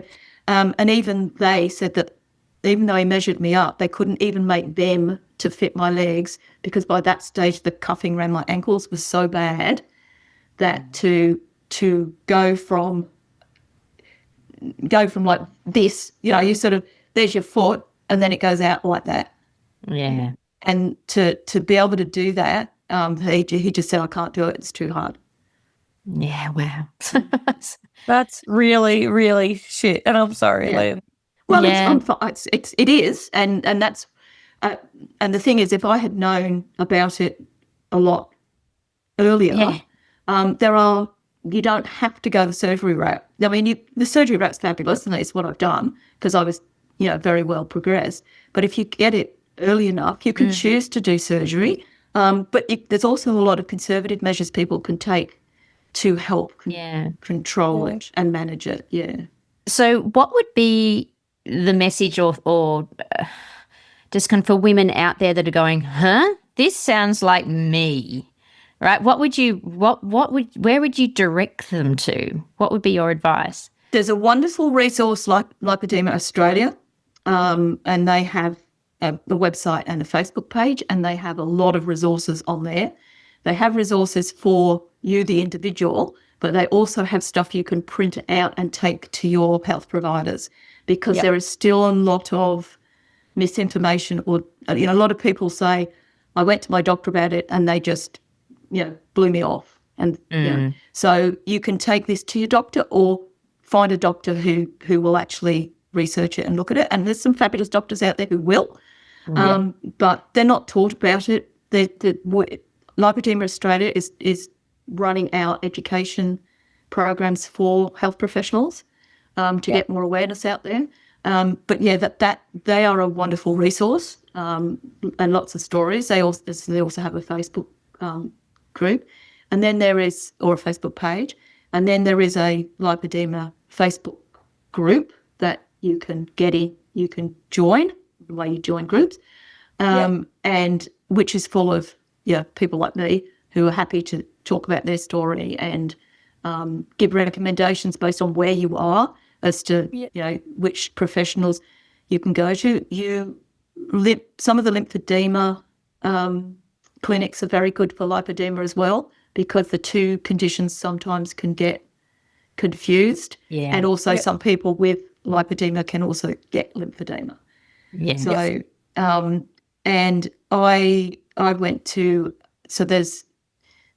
And even they said that even though he measured me up, they couldn't even make them to fit my legs, because by that stage the cuffing around my ankles was so bad that to go from like this, you sort of, there's your foot and then it goes out like that. Yeah. And to be able to do that, he just said, I can't do it, it's too hard. Yeah, wow. That's really, really shit. And I'm sorry, Lynn. Well, it is, and that's, and the thing is, if I had known about it a lot earlier, you don't have to go the surgery route. I mean, the surgery route's fabulous, and it's what I've done because I was, very well progressed. But if you get it early enough, you can choose to do surgery. But there's also a lot of conservative measures people can take to help control it and manage it. Yeah. So what would be the message or just kind of for women out there that are going, this sounds like me, right? Where would you direct them to? What would be your advice? There's a wonderful resource like Lipedema Australia, and they have a website and a Facebook page, and they have a lot of resources on there. They have resources for you, the individual, but they also have stuff you can print out and take to your health providers, because there is still a lot of misinformation, or, a lot of people say, I went to my doctor about it and they just, blew me off. And so you can take this to your doctor or find a doctor who will actually research it and look at it. And there's some fabulous doctors out there who will, but they're not taught about it. Lipedema Australia is running our education programs for health professionals to get more awareness out there. But that they are a wonderful resource, and lots of stories. They also have a Facebook group, and then there is, or a Facebook page, and then there is a Lipedema Facebook group that you can get in. You can join the way you join groups, and which is full of people like me who are happy to talk about their story and give recommendations based on where you are as to which professionals you can go to. Some of the lymphedema clinics are very good for lipedema as well, because the two conditions sometimes can get confused, and also some people with lipedema can also get lymphedema. So and I went to, so there's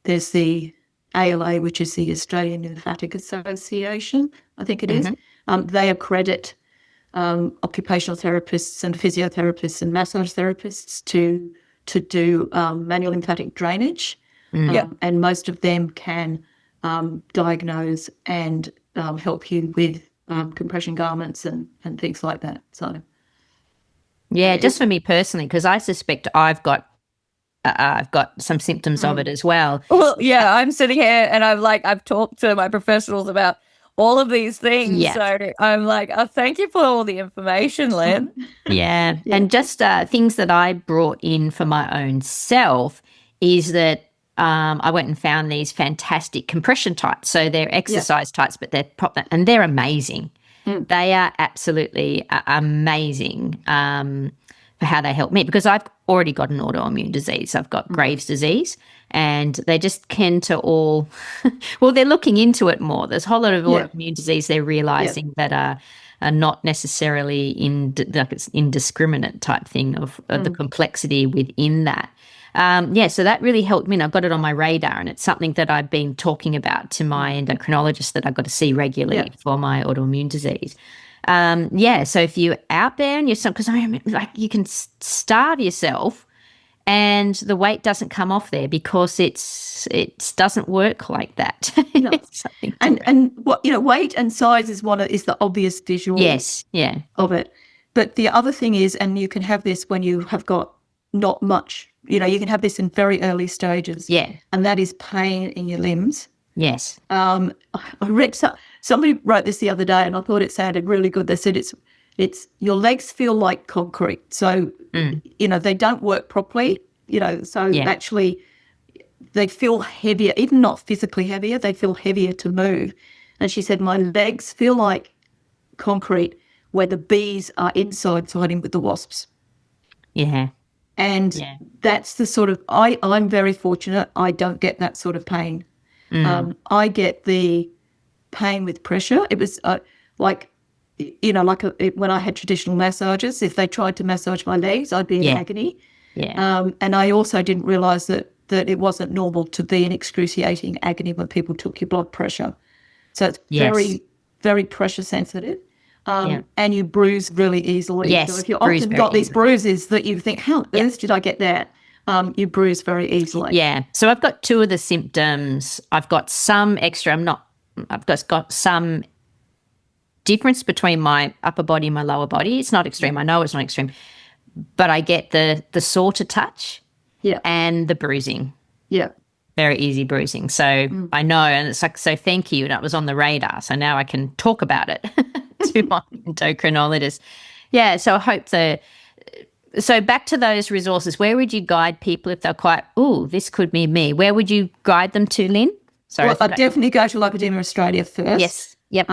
the ALA, which is the Australian Lymphatic Association, I think it is. They accredit occupational therapists and physiotherapists and massage therapists to do manual lymphatic drainage. And most of them can diagnose and help you with compression garments and things like that. So just for me personally, because I suspect I've got some symptoms of it as well. Well, I'm sitting here and I've talked to my professionals about all of these things. So I'm like, thank you for all the information, Lynn. And just things that I brought in for my own self is that I went and found these fantastic compression tights. So they're exercise tights, but they're proper, and they're amazing. They are absolutely amazing for how they help me, because I've already got an autoimmune disease. I've got Graves' disease, and they just tend to all well, they're looking into it more. There's a whole lot of autoimmune disease they're realising that are not necessarily it's indiscriminate type thing of the complexity within that. So that really helped me, and I've got it on my radar, and it's something that I've been talking about to my endocrinologist that I've got to see regularly for my autoimmune disease. So if you're out there and because I remember, you can starve yourself and the weight doesn't come off there because it doesn't work like that. No. and what weight and size is the obvious visual of it. But the other thing is, and you can have this when you have got not much. You know, you can have this in very early stages. Yeah. And that is pain in your limbs. Yes. I read somebody wrote this the other day, and I thought it sounded really good. They said it's your legs feel like concrete. So, you know, they don't work properly, you know, so actually they feel heavier, even not physically heavier, they feel heavier to move. And she said, my legs feel like concrete where the bees are inside fighting with the wasps. Yeah. And that's the sort of, I'm very fortunate. I don't get that sort of pain. I get the pain with pressure. It was like, you know, like when I had traditional massages, if they tried to massage my legs, I'd be in agony. Yeah. And I also didn't realise that it wasn't normal to be in excruciating agony when people took your blood pressure. So it's very, very pressure sensitive. And you bruise really easily. Yes, so if you've often got these bruises that you think, how on earth did I get that? You bruise very easily. Yeah. So I've got two of the symptoms. I've got some extra. I've got some difference between my upper body and my lower body. It's not extreme. I know it's not extreme. But I get the sore to touch and the bruising. Yeah. Very easy bruising. So I know, and it's like, so thank you. And it was on the radar. So now I can talk about it to my endocrinologist. Yeah. So I hope so back to those resources, where would you guide people if they're quite, this could be me? Where would you guide them to, Lynn? Sorry. Well, I'd definitely go to Lipedema Australia first. Yes. Yep.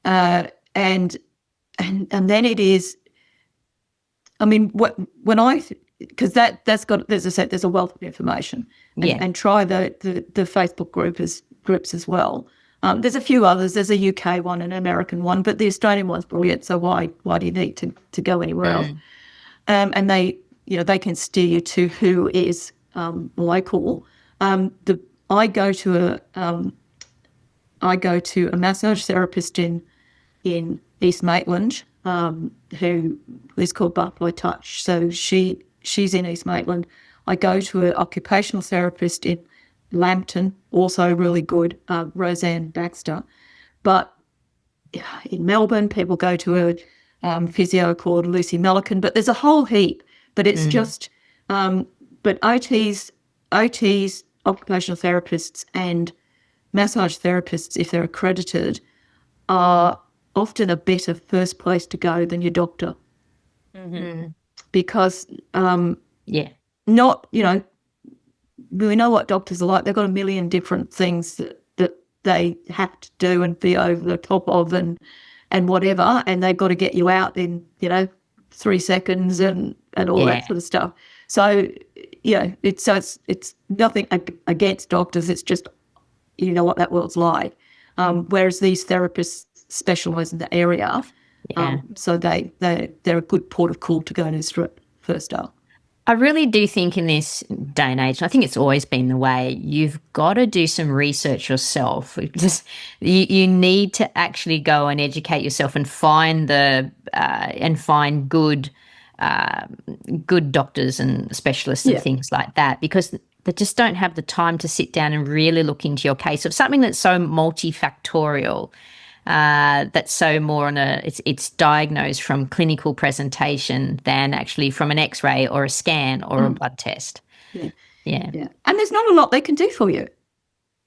And then it is, I mean, because that's got, as I said, there's a wealth of information. And try the Facebook groups as well. There's a few others. There's a UK one and an American one, but the Australian one's brilliant. So why do you need to go anywhere else? And they can steer you to who is local. I go to a massage therapist in East Maitland, who is called Butterfly Touch. So she's in East Maitland. I go to an occupational therapist in Lambton, also really good, Roseanne Baxter. But in Melbourne, people go to a physio called Lucy Milliken. But there's a whole heap. But it's just, but OTs, occupational therapists and massage therapists, if they're accredited, are often a better first place to go than your doctor. Because not, you know, we know what doctors are like. They've got a million different things that they have to do and be over the top of and whatever, and they've got to get you out in, 3 seconds and all that sort of stuff. So, it's nothing against doctors. It's just, you know what that world's like. Whereas these therapists specialise in the area, so they're a good port of call to go to first up. I really do think in this day and age, and I think it's always been the way, you've got to do some research yourself. You need to actually go and educate yourself and find good doctors and specialists and things like that, because they just don't have the time to sit down and really look into your case of something that's so multifactorial. That's so more on it's diagnosed from clinical presentation than actually from an X-ray or a scan or a blood test. Yeah. And there's not a lot they can do for you.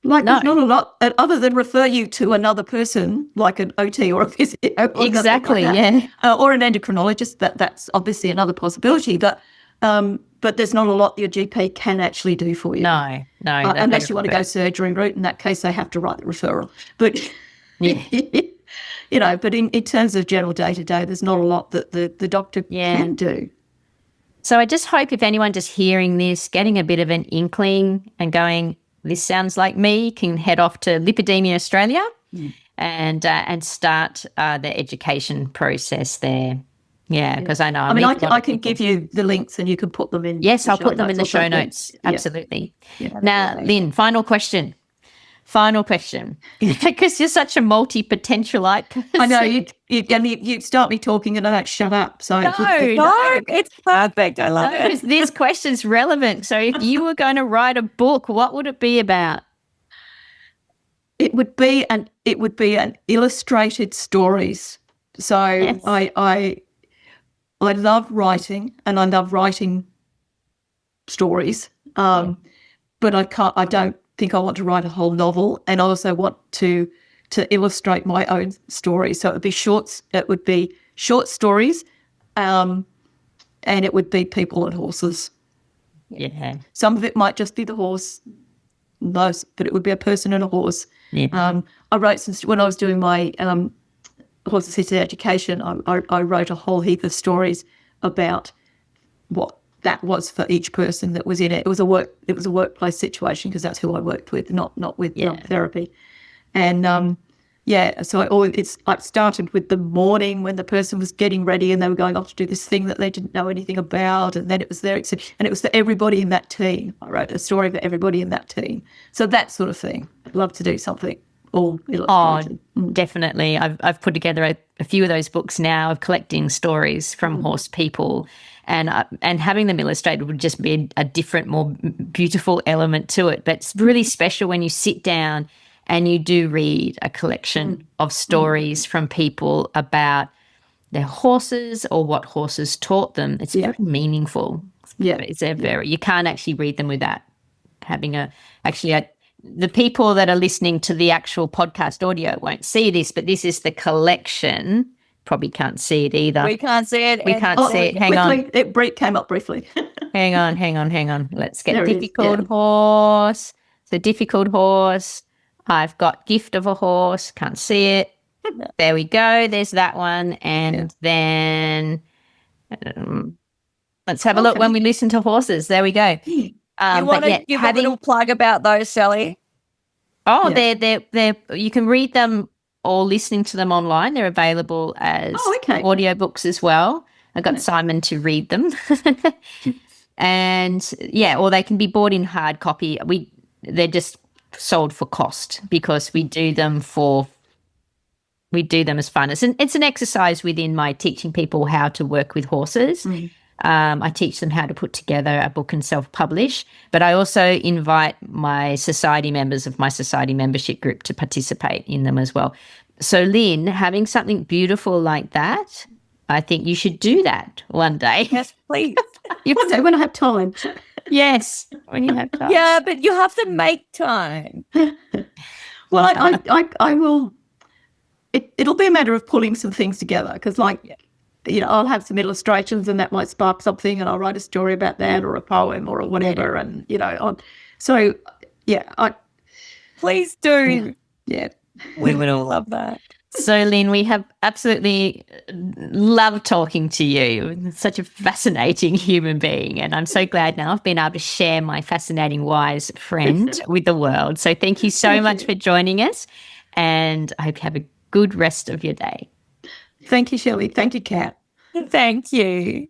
There's not a lot other than refer you to another person like an OT or a physio. Exactly, or an endocrinologist. That's obviously another possibility. But there's not a lot your GP can actually do for you. No. Unless you want to go surgery route. In that case, they have to write the referral. But... but in terms of general day-to-day, there's not a lot that the doctor can do. So I just hope if anyone just hearing this, getting a bit of an inkling and going, this sounds like me, can head off to Lipedema Australia and start the education process there. Yeah, because I know. I mean, I can give you the links and you can put them in. Yes, I'll put them in the show notes. Absolutely. Now, Lynn, final question, because you're such a multi-potentialite person. I know you start me talking and I don't shut up. So no, it's perfect. I love it. This question's relevant. So if you were going to write a book, what would it be about? It would be an illustrated stories. So I love writing, and I love writing stories. But I don't think I want to write a whole novel, and I also want to illustrate my own story. So it would be short stories, and it would be people and horses. Yeah. Some of it might just be the horse, but it would be a person and a horse. Yeah. I wrote, since when I was doing my horse-assisted education, I wrote a whole heap of stories about what that was for each person that was in it. It was a workplace situation, because that's who I worked with, not with therapy. And so I started with the morning when the person was getting ready and they were going off to do this thing that they didn't know anything about, and then it was and it was for everybody in that team. I wrote a story for everybody in that team. So that sort of thing. I'd love to do something all illustrated. Definitely. I've put together a few of those books now of collecting stories from horse people, and having them illustrated would just be a different, more beautiful element to it. But it's really special when you sit down and you do read a collection of stories from people about their horses or what horses taught them. It's very meaningful. Yeah. You can't actually read them without having the people that are listening to the actual podcast audio won't see this, but this is the collection. Probably can't see it either. We can't see it. We can't see it. Hang on. It came up briefly. Hang on. Let's get There it is, difficult horse. So difficult horse. I've got gift of a horse. Can't see it. There we go. There's that one. And then let's have a look when we listen to horses. There we go. You want to give a little plug about those, Shelley? Oh, they're you can read them or listening to them online. They're available as audiobooks as well. I got Simon to read them. And or they can be bought in hard copy. They're just sold for cost because we do them as fun. It's an exercise within my teaching people how to work with horses. I teach them how to put together a book and self-publish, but I also invite my society members of my society membership group to participate in them as well. So, Lynn, having something beautiful like that, I think you should do that one day. Yes, please. One day when I have time. Yes, when you have time. Yeah, but you have to make time. Well, I will. It'll be a matter of pulling some things together, because, I'll have some illustrations and that might spark something, and I'll write a story about that or a poem or whatever. And, please do. Yeah. We would all love that. So, Lynn, we have absolutely loved talking to you. You're such a fascinating human being, and I'm so glad now I've been able to share my fascinating wise friend with the world. So thank you so much for joining us, and I hope you have a good rest of your day. Thank you, Shelley. Thank you, Kat. Thank you.